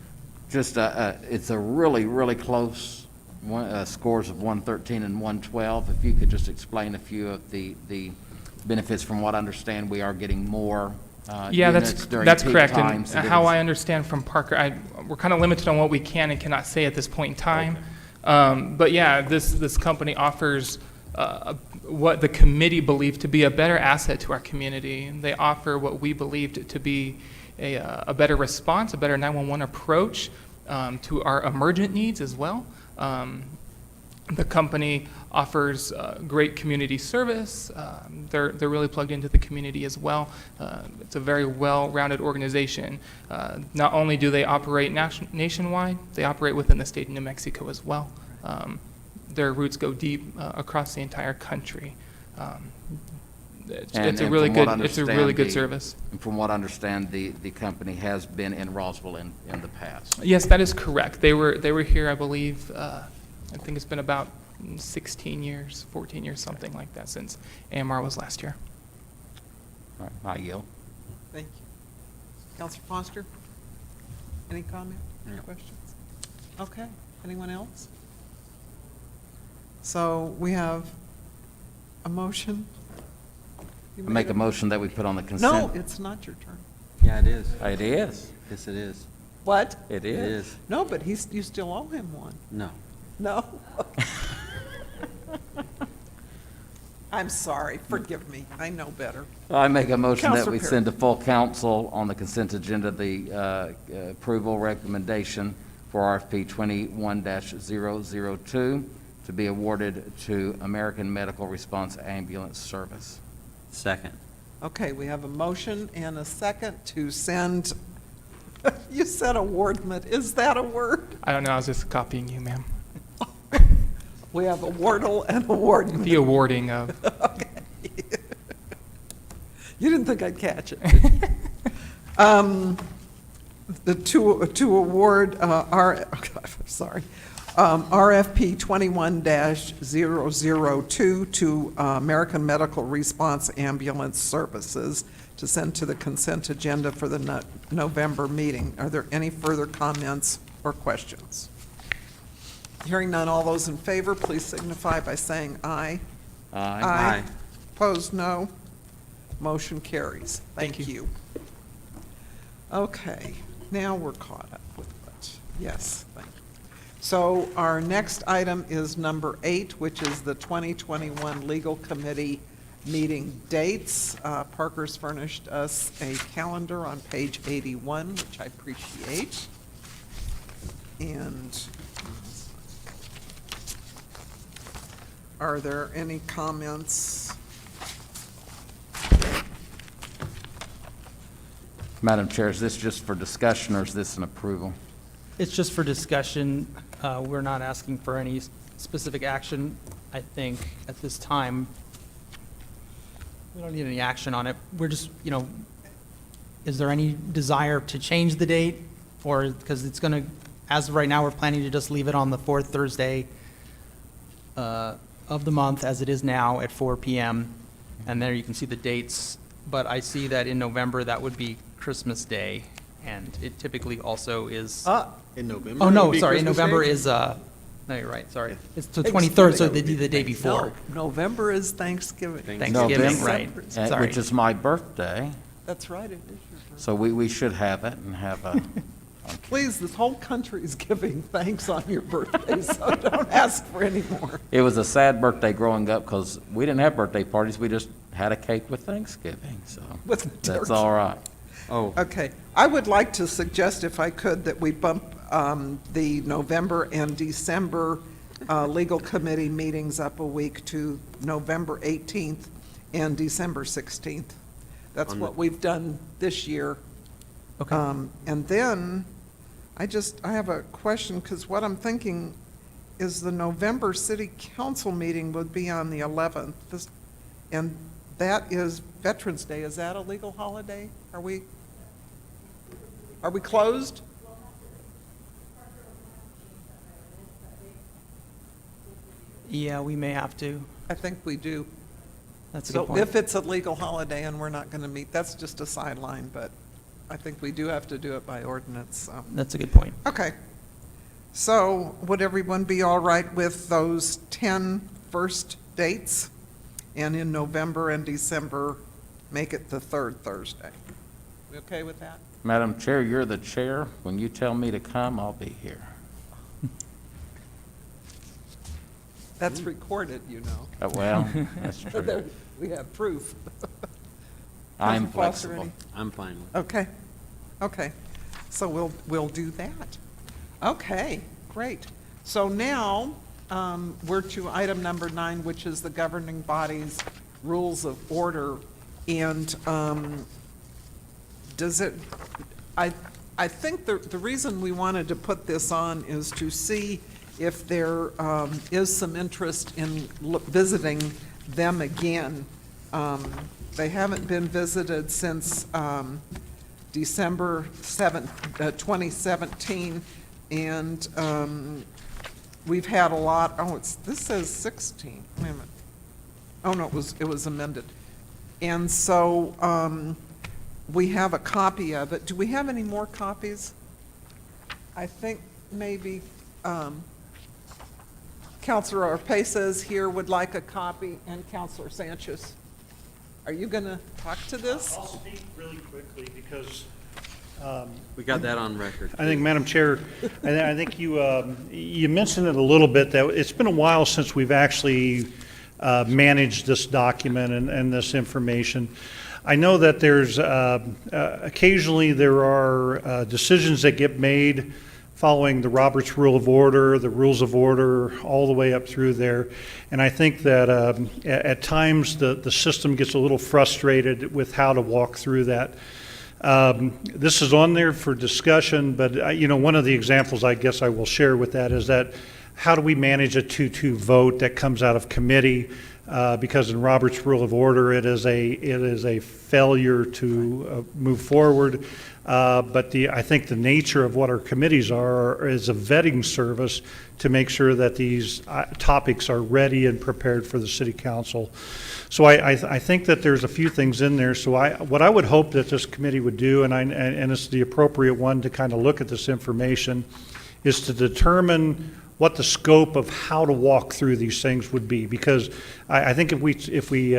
Just, it's a really, really close scores of 113 and 112. If you could just explain a few of the benefits. From what I understand, we are getting more Yeah, units during that's peak correct. times. And how I understand from Parker, we're kind of limited on what we can and cannot say at this point in time. But yeah, this company offers what the committee believed to be a better asset to our community. They offer what we believed to be a better response, a better 911 approach to our emergent needs as well. The company offers great community service. They're really plugged into the community as well. It's a very well-rounded organization. Not only do they operate nationwide, they operate within the state of New Mexico as well. Their roots go deep across the entire country. It's a really good service. And from what I understand, the company has been in Roswell in the past. Yes, that is correct. They were here, I believe. I think it's been about 16 years, 14 years, something like that, since AMR was last year. All right, I yield. Thank you. Counselor Foster? Any comment or questions? Okay. Anyone else? So we have a motion? You I make made a motion that we put on the No, consent. it's not your turn. Yeah, it is. It is. Yes, it is. What? It It is. is. No, but you still owe him one. No. No? I'm sorry, forgive me, I know better. I make a motion that Counselor we Perry. send to full council on the consent agenda the approval recommendation for RFP 21-002 to be awarded to American Medical Response Ambulance Service. Second. Okay, we have a motion and a second to send, you said awardment, is that a word? I don't know, I was just copying you, ma'am. We have awardle and awardment. The awarding of, Okay. You didn't think I'd catch it, did you? To award, RFP 21-002 to American Medical Response Ambulance Services to send to the consent agenda for the November meeting. Are there any further comments or questions? Hearing none, all those in favor, please signify by saying aye. Aye. Opposed, no. Motion carries. Thank you. Okay, now we're caught up with it. Yes, thank you. So our next item is number 8, which is the 2021 Legal Committee meeting dates. Parker's furnished us a calendar on page 81, which I appreciate. And are there any comments? Madam Chair, is this just for discussion or is this an approval? It's just for discussion. We're not asking for any specific action, I think, at this time. We don't need any action on it. We're just, is there any desire to change the date? Or, because it's going to, as of right now, we're planning to just leave it on the fourth Thursday of the month, as it is now, at 4 PM. And there you can see the dates. But I see that in November, that would be Christmas Day. And it typically also is. In November? Oh, no, sorry, November is, no, you're right, sorry. It's the 23rd, so the day before. No, November is Thanksgiving. Thanksgiving, November. right, sorry. Which is my birthday, That's right, it is your birthday. so we should have it and have a, Please, this whole country is giving thanks on your birthday, so don't ask for any more. it was a sad birthday growing up because we didn't have birthday parties, we just had a cake with Thanksgiving, so With that's turkey. all right. Oh, Okay, I would like to suggest, if I could, that we bump the November and December legal committee meetings up a week to November 18th and December 16th. That's On what the- we've done this year. Okay. And then, I have a question, because what I'm thinking is the November city council meeting would be on the 11th. And that is Veterans Day. Is that a legal holiday? Are we closed? Yeah, we may have to. I think we do. That's a good So point. if it's a legal holiday and we're not going to meet, that's just a sideline, but I think we do have to do it by ordinance, so. That's a good point. Okay. So would everyone be all right with those 10 first dates? And in November and December, make it the third Thursday? We okay with that? Madam Chair, you're the chair. When you tell me to come, I'll be here. That's recorded, you know. Well, that's true. There- We have proof. I'm Councilor Foster, flexible. any- I'm fine with it. Okay, okay. So we'll do that. Okay, great. So now, we're to item number 9, which is the governing body's rules of order. And I think the reason we wanted to put this on is to see if there is some interest in visiting them again. They haven't been visited since December 7th, 2017, and we've had a lot, this says 16, wait a minute. Oh, no, it was amended. And so we have a copy of it. Do we have any more copies? I think maybe Counselor Orpesa is here, would like a copy, and Counselor Sanchez. Are you going to talk to this? I'll speak really quickly because We got that on record. I think, Madam Chair, I think you mentioned it a little bit, that it's been a while since we've actually managed this document and this information. I know that there's, occasionally there are decisions that get made following the Roberts Rule of Order, the Rules of Order, all the way up through there. And I think that at times the system gets a little frustrated with how to walk through that. This is on there for discussion, but one of the examples I guess I will share with that is that how do we manage a 2-2 vote that comes out of committee? Because in Robert's Rule of Order, it is a failure to move forward. But I think the nature of what our committees are is a vetting service to make sure that these topics are ready and prepared for the city council. So I think that there's a few things in there. So what I would hope that this committee would do, and it's the appropriate one to kind of look at this information, is to determine what the scope of how to walk through these things would be. Because I think if we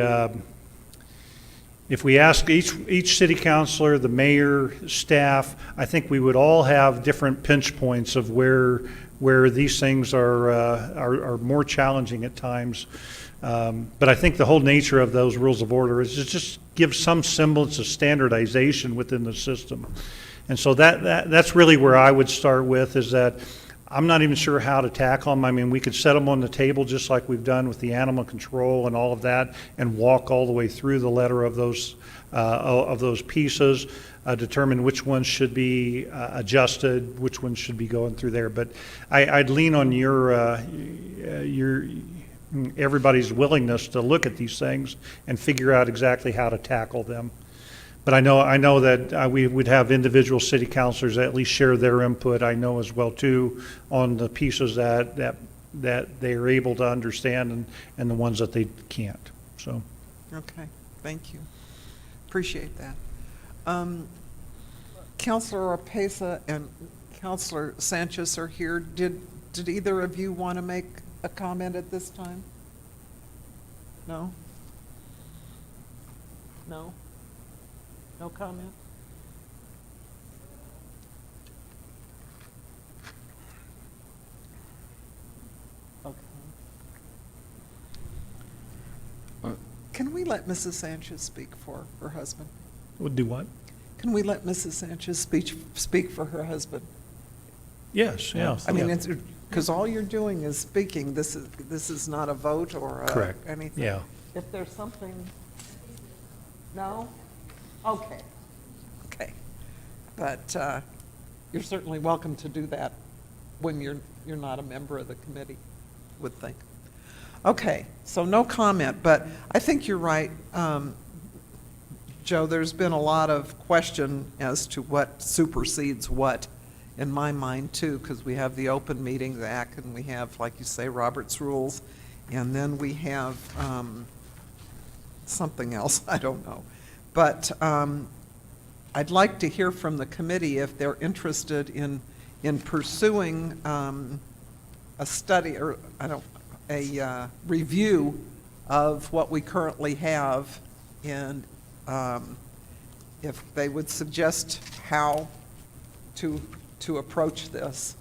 ask each city councilor, the mayor, staff, I think we would all have different pinch points of where these things are more challenging at times. But I think the whole nature of those rules of order is to just give some semblance of standardization within the system. And so that's really where I would start with, is that I'm not even sure how to tackle them. I mean, we could set them on the table just like we've done with the animal control and all of that, and walk all the way through the letter of those pieces, determine which ones should be adjusted, which ones should be going through there. But I'd lean on your everybody's willingness to look at these things and figure out exactly how to tackle them. But I know that we would have individual city councilors that at least share their input, I know as well too, on the pieces that they are able to understand and the ones that they can't, so. Okay, thank you. Appreciate that. Counselor Orpesa and Counselor Sanchez are here. Did either of you want to make a comment at this time? No? No? No comment? Okay. Can we let Mrs. Sanchez speak for her husband? Would do what? Can we let Mrs. Sanchez speak for her husband? Yes, yeah. I mean, it's, because all you're doing is speaking. This is not a vote or Correct. anything. Yeah. If there's something, no? Okay. Okay. But you're certainly welcome to do that when you're not a member of the committee, would think. Okay, so no comment, but I think you're right, Joe. There's been a lot of question as to what supersedes what in my mind too, because we have the Open Meetings Act and we have, like you say, Robert's Rules, and then we have something else, I don't know. But I'd like to hear from the committee if they're interested in pursuing a study or a review of what we currently have, and if they would suggest how to approach this.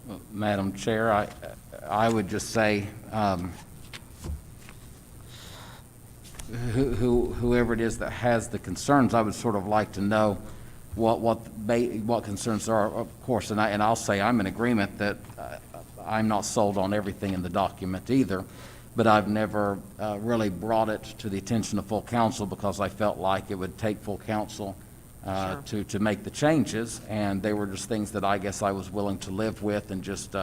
Well, Madam Chair, I would just say, whoever it is that has the concerns, I would sort of like to know what concerns there are, of course, and I'll say I'm in agreement that I'm not sold on everything in the document either, but I've never really brought it to the attention of full council because I felt like it would take full council to make the changes, and they were just things that I guess I was willing to live with, and just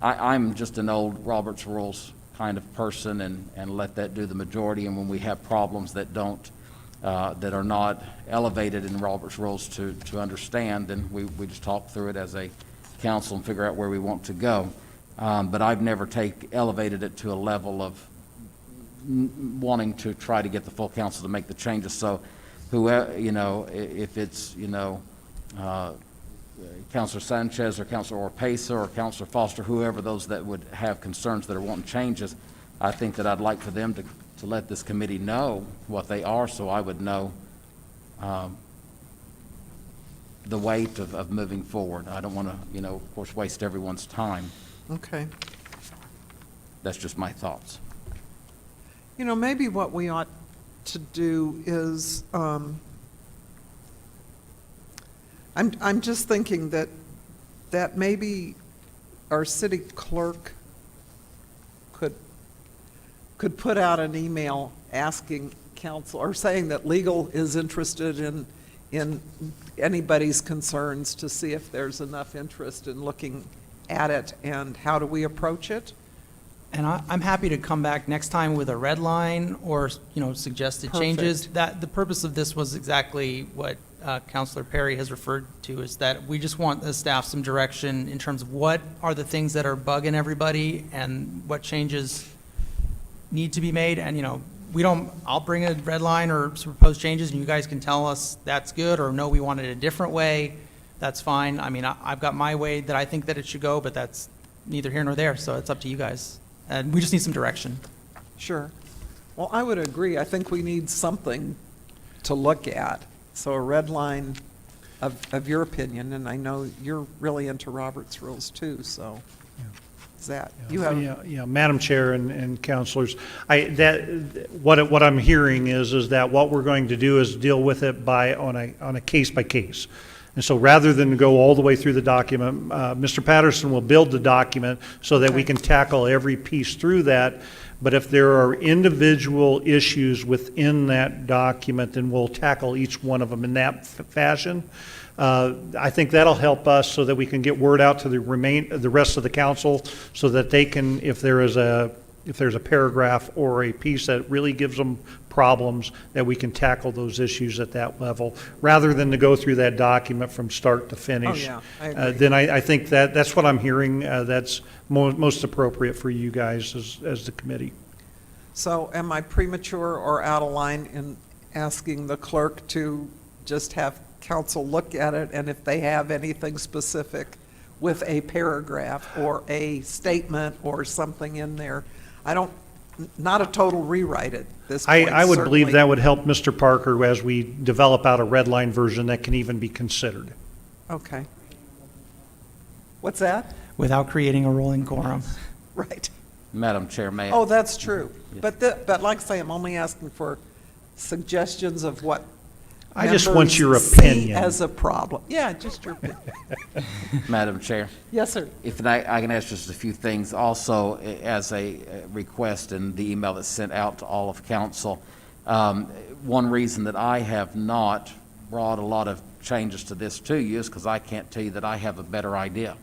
I'm just an old Robert's Rules kind of person, and let that do the majority. And when we have problems that that are not elevated in Robert's Rules to understand, then we just talk through it as a council and figure out where we want to go. But I've never elevated it to a level of wanting to try to get the full council to make the changes. So whoever, if it's, Counselor Sanchez or Counselor Orpesa or Counselor Foster, whoever those that would have concerns that are wanting changes, I think that I'd like for them to let this committee know what they are, so I would know the weight of moving forward. I don't want to, of course, waste everyone's time. Okay. That's just my thoughts. Maybe what we ought to do is, I'm just thinking that maybe our city clerk could put out an email asking council, or saying that legal is interested in anybody's concerns, to see if there's enough interest in looking at it, and how do we approach it? And I'm happy to come back next time with a red line or, suggested changes. Perfect. The purpose of this was exactly what Counselor Perry has referred to, is that we just want the staff some direction in terms of what are the things that are bugging everybody and what changes need to be made. And, I'll bring a red line or some proposed changes, and you guys can tell us that's good, or no, we want it a different way. That's fine. I mean, I've got my way that I think that it should go, but that's neither here nor there, so it's up to you guys. And we just need some direction. Sure. Well, I would agree. I think we need something to look at. So a red line of your opinion, and I know you're really into Robert's rules too, so is that, you have, Yeah, Madam Chair and councilors, what I'm hearing is that what we're going to do is deal with it on a case by case. And so rather than go all the way through the document, Mr. Patterson will build the document so that we Okay. can tackle every piece through that. But if there are individual issues within that document, then we'll tackle each one of them in that fashion. I think that'll help us so that we can get word out to the rest of the council, so that they can, if there's a paragraph or a piece that really gives them problems, that we can tackle those issues at that level, rather than to go through that document from start to finish. Oh, yeah, I agree. Then I think that's what I'm hearing, that's most appropriate for you guys as the committee. so am I premature or out of line in asking the clerk to just have council look at it, and if they have anything specific with a paragraph or a statement or something in there, not a total rewrite at this point. I would believe certainly. that would help Mr. Parker as we develop out a red line version that can even be considered. Okay. What's that? Without creating a rolling quorum. Right. Madam Chair, may I? Oh, that's true. But like I say, I'm only asking for suggestions of what I just want your members see opinion. as a problem. Yeah, just your opinion. Madam Chair, Yes, sir. if I can ask just a few things also as a request in the email that's sent out to all of council. One reason that I have not brought a lot of changes to this to you is because I can't tell you that I have a better idea.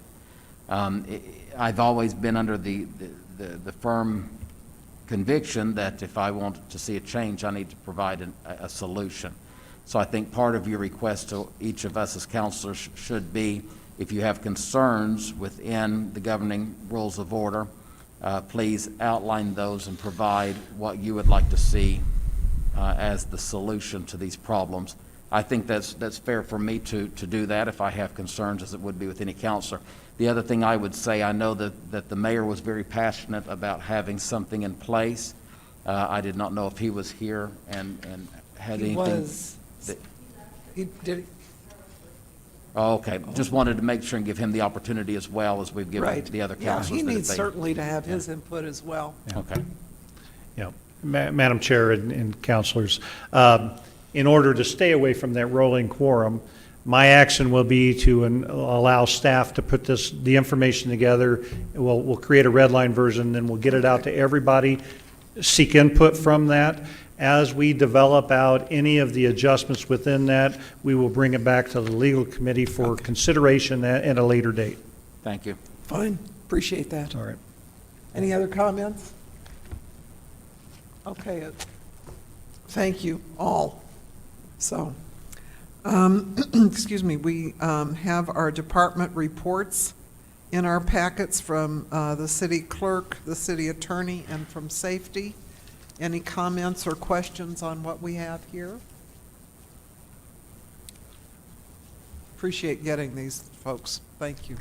I've always been under the firm conviction that if I want to see a change, I need to provide a solution. So I think part of your request to each of us as counselors should be, if you have concerns within the governing rules of order, please outline those and provide what you would like to see as the solution to these problems. I think that's fair for me to do that if I have concerns, as it would be with any counselor. The other thing I would say, I know that the mayor was very passionate about having something in place. I did not know if he was here and had He anything. was, that- he did, Oh, okay, just wanted to make sure and give him the opportunity as well as we've given right. the other Yeah, councilors. he that if needs they- certainly to have his input as well. Okay. Yeah, Madam Chair and councilors, in order to stay away from that rolling quorum, my action will be to allow staff to put the information together. We'll create a red line version, then we'll get it out to everybody, seek input from that. As we develop out any of the adjustments within that, we will bring it back to the legal committee for consideration at a later date. Thank you. Fine, appreciate that. All right. Any other comments? Okay, thank you all. So, excuse me, we have our department reports in our packets from the city clerk, the city attorney, and from safety. Any comments or questions on what we have here? Appreciate getting these folks. Thank you.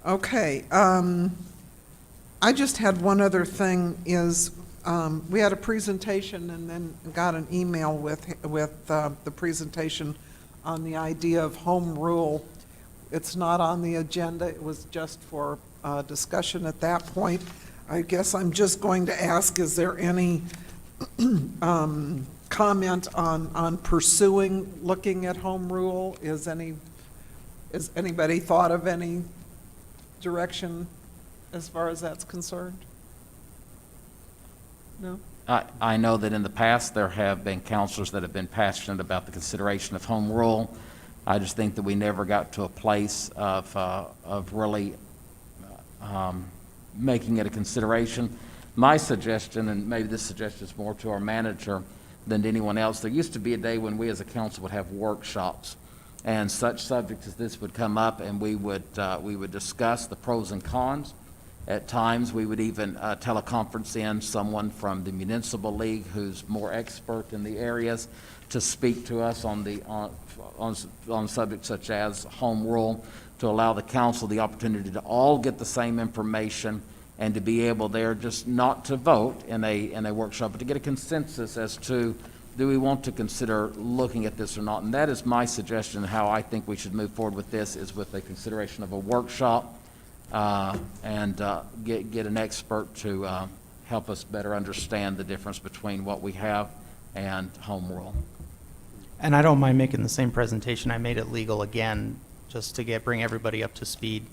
Okay, I just had one other thing is, we had a presentation and then got an email with the presentation on the idea of home rule. It's not on the agenda, it was just for discussion at that point. I guess I'm just going to ask, is there any comment on pursuing, looking at home rule? Is anybody thought of any direction as far as that's concerned? No? I know that in the past, there have been counselors that have been passionate about the consideration of home rule. I just think that we never got to a place of really making it a consideration. My suggestion, and maybe this suggestion is more to our manager than to anyone else, there used to be a day when we as a council would have workshops, and such subjects as this would come up, and we would discuss the pros and cons. At times, we would even teleconference in someone from the municipal league who's more expert in the areas to speak to us on subjects such as home rule, to allow the council the opportunity to all get the same information and to be able there just not to vote in a workshop, but to get a consensus as to, do we want to consider looking at this or not? And that is my suggestion, how I think we should move forward with this, is with a consideration of a workshop, and get an expert to help us better understand the difference between what we have and home rule. And I don't mind making the same presentation I made at legal again, just to bring everybody up to speed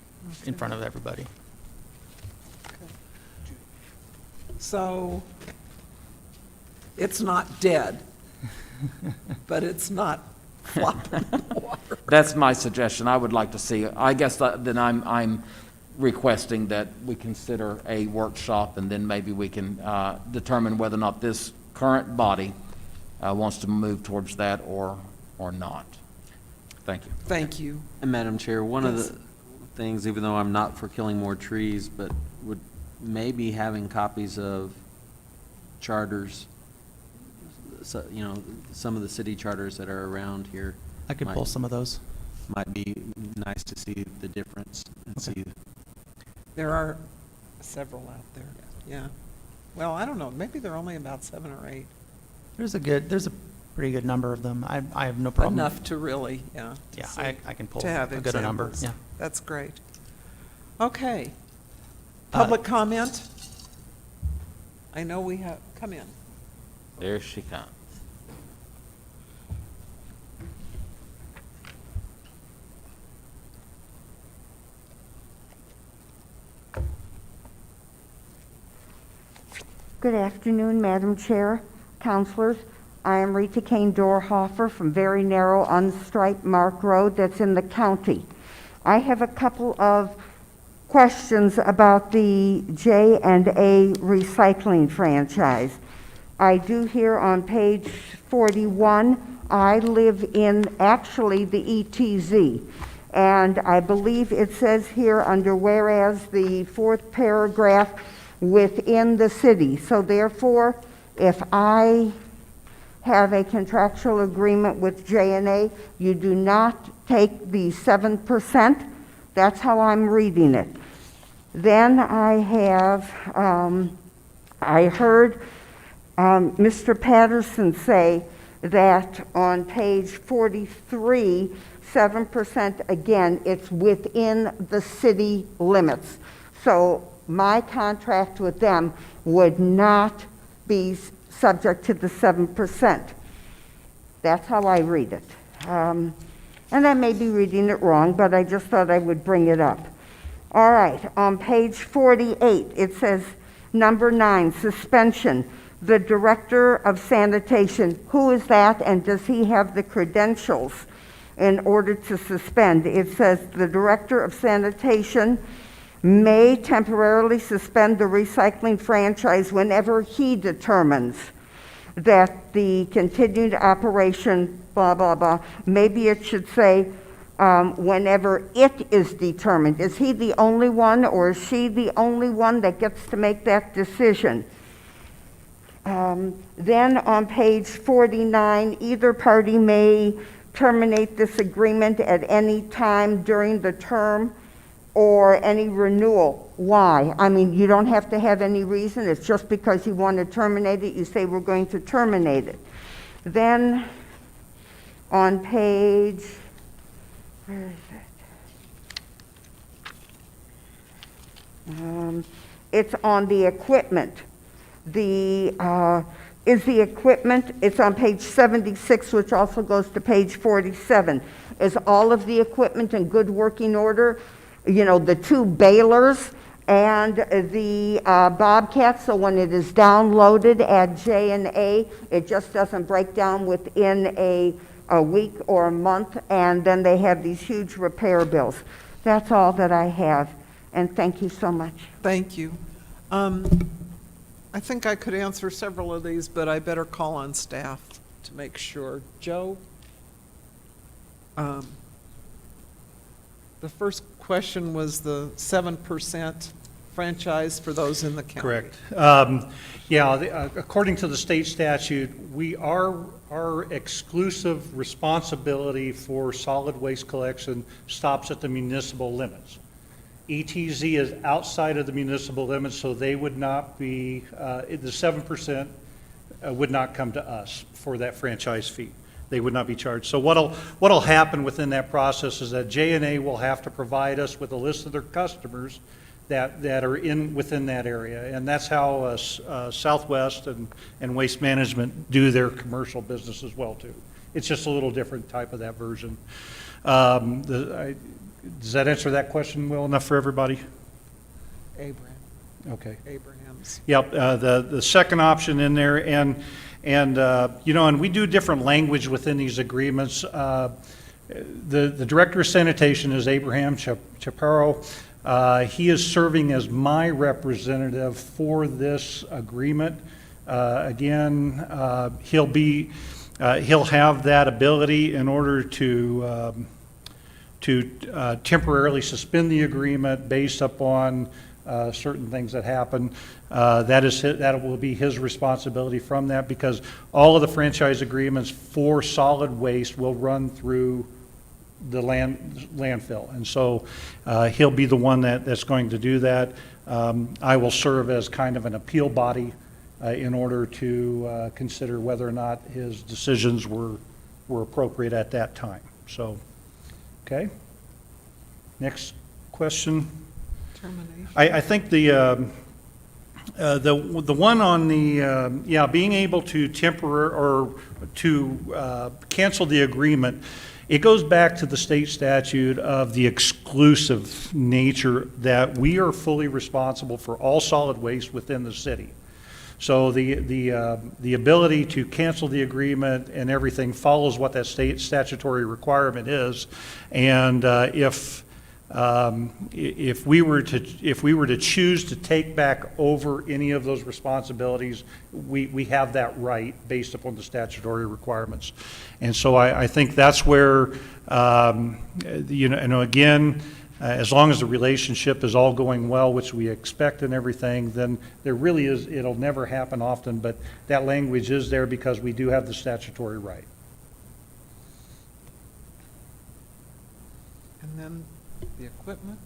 in front of everybody. So, it's not dead, but it's not flopping in the water. That's my suggestion. I would like to see, I guess then I'm requesting that we consider a workshop, and then maybe we can determine whether or not this current body wants to move towards that or not. Thank you. Thank you. And Madam Chair, one of Yes. the things, even though I'm not for killing more trees, but would maybe having copies of charters, so, some of the city charters that are around here. I could pull some of those. Might be nice to see the difference and Okay. see. There are several out there, yeah. Well, I don't know, maybe there are only about 7 or 8. There's a pretty good number of them. I have no problem. Enough to really, to Yeah, see- I can pull to have a good number, examples. yeah. That's great. Okay. Public comment? I know we have, come in. There she comes. Good afternoon, Madam Chair, Councilors. I am Rita Kane Dorhofer from Very Narrow Unstriped Mark Road that's in the county. I have a couple of questions about the J&A recycling franchise. I do here on page 41, I live in actually the ETZ. And I believe it says here under whereas the 4th paragraph, within the city. So therefore, if I have a contractual agreement with J&A, you do not take the 7%. That's how I'm reading it. Then I have, I heard Mr. Patterson say that on page 43, 7%, again, it's within the city limits. So my contract with them would not be subject to the 7%. That's how I read it. And I may be reading it wrong, but I just thought I would bring it up. All right, on page 48, it says, number 9, suspension. The Director of Sanitation, who is that, and does he have the credentials in order to suspend? It says the Director of Sanitation may temporarily suspend the recycling franchise whenever he determines that the continued operation, blah, blah, blah. Maybe it should say whenever it is determined. Is he the only one, or is she the only one that gets to make that decision? Then on page 49, either party may terminate this agreement at any time during the term or any renewal. Why? I mean, you don't have to have any reason. It's just because you want to terminate it, you say we're going to terminate it. Then on page, where is it? It's on the equipment. Is the equipment, it's on page 76, which also goes to page 47. Is all of the equipment in good working order? You know, the 2 balers and the Bobcat, so when it is downloaded at J&A, it just doesn't break down within a week or a month, and then they have these huge repair bills. That's all that I have, and thank you so much. Thank you. I think I could answer several of these, but I better call on staff to make sure. Joe? The first question was the 7% franchise for those in the county. Correct. According to the state statute, our exclusive responsibility for solid waste collection stops at the municipal limits. ETZ is outside of the municipal limits, so they would not be, the 7% would not come to us for that franchise fee. They would not be charged. So what'll happen within that process is that J&A will have to provide us with a list of their customers that are within that area. And that's how Southwest and Waste Management do their commercial business as well, too. It's just a little different type of that version. Does that answer that question well enough for everybody? Abraham. Okay. Abraham's. Yep, the second option in there, and we do different language within these agreements. The Director of Sanitation is Abraham Chaparro. He is serving as my representative for this agreement. Again, he'll have that ability in order to temporarily suspend the agreement based upon certain things that happen. That will be his responsibility from that, because all of the franchise agreements for solid waste will run through the landfill. And so he'll be the one that's going to do that. I will serve as kind of an appeal body in order to consider whether or not his decisions were appropriate at that time. So, okay. Next question. Termination. I think the one on the being able to cancel the agreement, it goes back to the state statute of the exclusive nature that we are fully responsible for all solid waste within the city. So the ability to cancel the agreement and everything follows what that state statutory requirement is, and if we were to choose to take back over any of those responsibilities, we have that right based upon the statutory requirements. And so I think that's where, again, as long as the relationship is all going well, which we expect and everything, then there really is, it'll never happen often, but that language is there because we do have the statutory right. And then the equipment?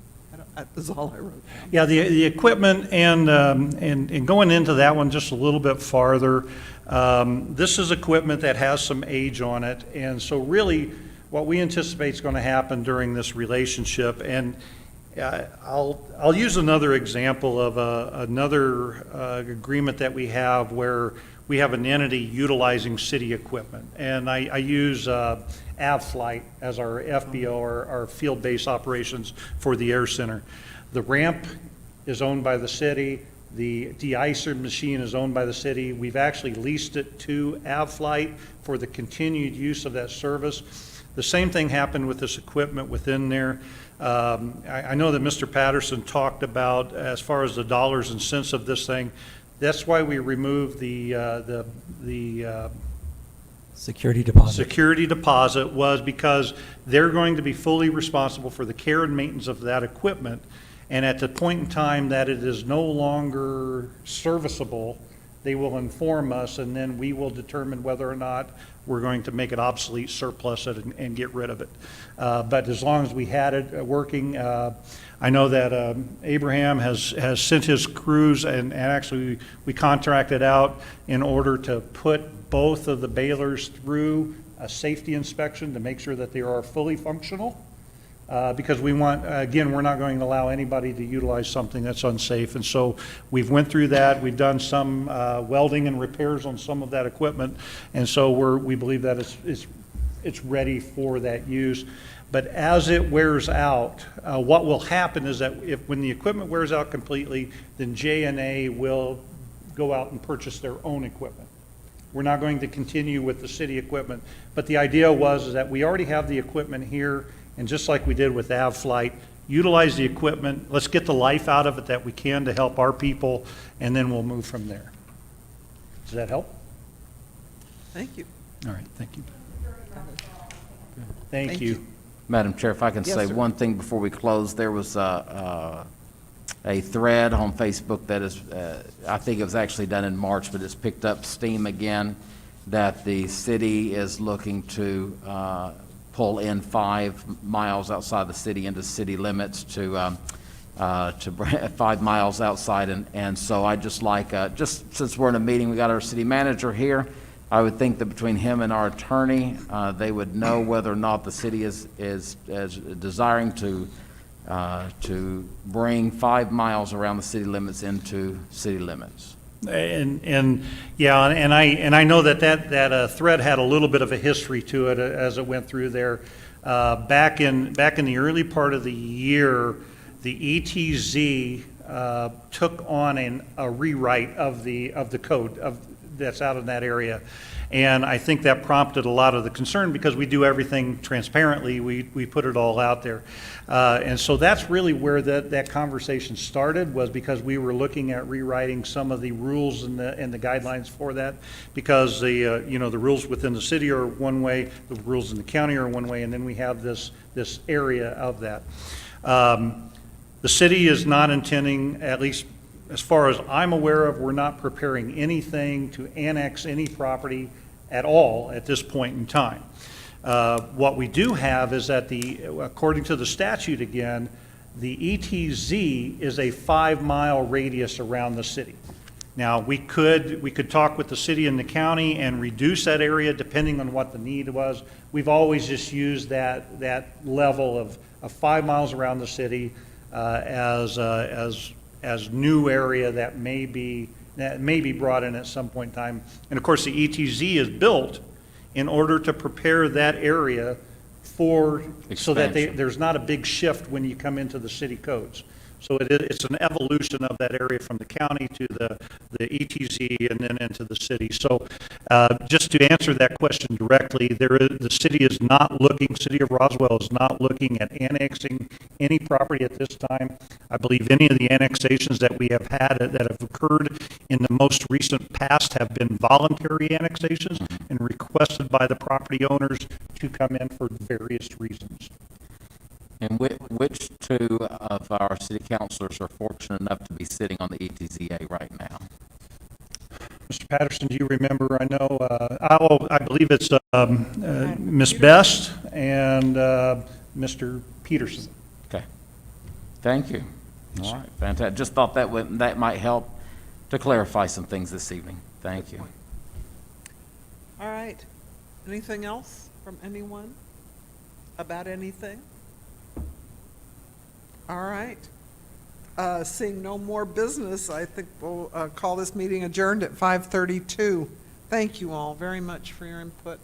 That is all I wrote down. Yeah, the equipment and going into that one just a little bit farther, this is equipment that has some age on it, and so really what we anticipate is going to happen during this relationship, and I'll use another example of another agreement that we have where we have an entity utilizing city equipment, and I use AvFlight as our FBO, our field-based operations for the air center. The ramp is owned by the city. The de-icer machine is owned by the city. We've actually leased it to AvFlight for the continued use of that service. The same thing happened with this equipment within there. I know that Mr. Patterson talked about as far as the dollars and cents of this thing. That's why we removed the Security deposit. security deposit, was because they're going to be fully responsible for the care and maintenance of that equipment. And at the point in time that it is no longer serviceable, They will inform us, and then we will determine whether or not we're going to make it obsolete, surplus it, and get rid of it. But as long as we had it working, I know that Abraham has sent his crews, and actually we contracted out in order to put both of the balers through a safety inspection to make sure that they are fully functional. Because we want, again, we're not going to allow anybody to utilize something that's unsafe. And so we've went through that. We've done some welding and repairs on some of that equipment. And so we believe that it's ready for that use. But as it wears out, what will happen is that when the equipment wears out completely, then J&A will go out and purchase their own equipment. We're not going to continue with the city equipment. But the idea was that we already have the equipment here, and just like we did with AvFlight, utilize the equipment, let's get the life out of it that we can to help our people, and then we'll move from there. Does that help? Thank you. All right, thank you. Thank you. Madam Chair, if I can Yes, say sir. one thing before we close, there was a thread on Facebook that is, I think it was actually done in March, but it's picked up steam again, that the city is looking to pull in 5 miles outside the city into city limits to 5 miles outside. And so I just like, just since we're in a meeting, we got our city manager here, I would think that between him and our attorney, they would know whether or not the city is desiring to bring 5 miles around the city limits into city limits. And yeah, and I know that thread had a little bit of a history to it as it went through there. Back in the early part of the year, the ETZ took on a rewrite of the code that's out in that area. And I think that prompted a lot of the concern because we do everything transparently. We put it all out there. And so that's really where that conversation started, was because we were looking at rewriting some of the rules and the guidelines for that, because the rules within the city are one way, the rules in the county are one way, and then we have this area of that. The city is not intending, at least as far as I'm aware of, we're not preparing anything to annex any property at all at this point in time. What we do have is that according to the statute again, the ETZ is a 5-mile radius around the city. Now, we could talk with the city and the county and reduce that area depending on what the need was. We've always just used that level of 5 miles around the city as new area that may be brought in at some point in time. And of course, the ETZ is built in order to prepare that area so that there's not a big shift when you come into the city codes. So it's an evolution of that area from the county to the ETZ and then into the city. So just to answer that question directly, the city is not looking, City of Roswell is not looking at annexing any property at this time. I believe any of the annexations that we have had that have occurred in the most recent past have been voluntary annexations and requested by the property owners to come in for various reasons. And which two of our city councilors are fortunate enough to be sitting on the ETZA right now? Mr. Patterson, do you remember? I know, I believe it's Ms. Best and Mr. Peterson. Okay. Thank you. All right, fantastic. Just thought that might help to clarify some things this evening. Thank you. All right. Anything else from anyone about anything? All right. Seeing no more business, I think we'll call this meeting adjourned at 5:32. Thank you all very much for your input.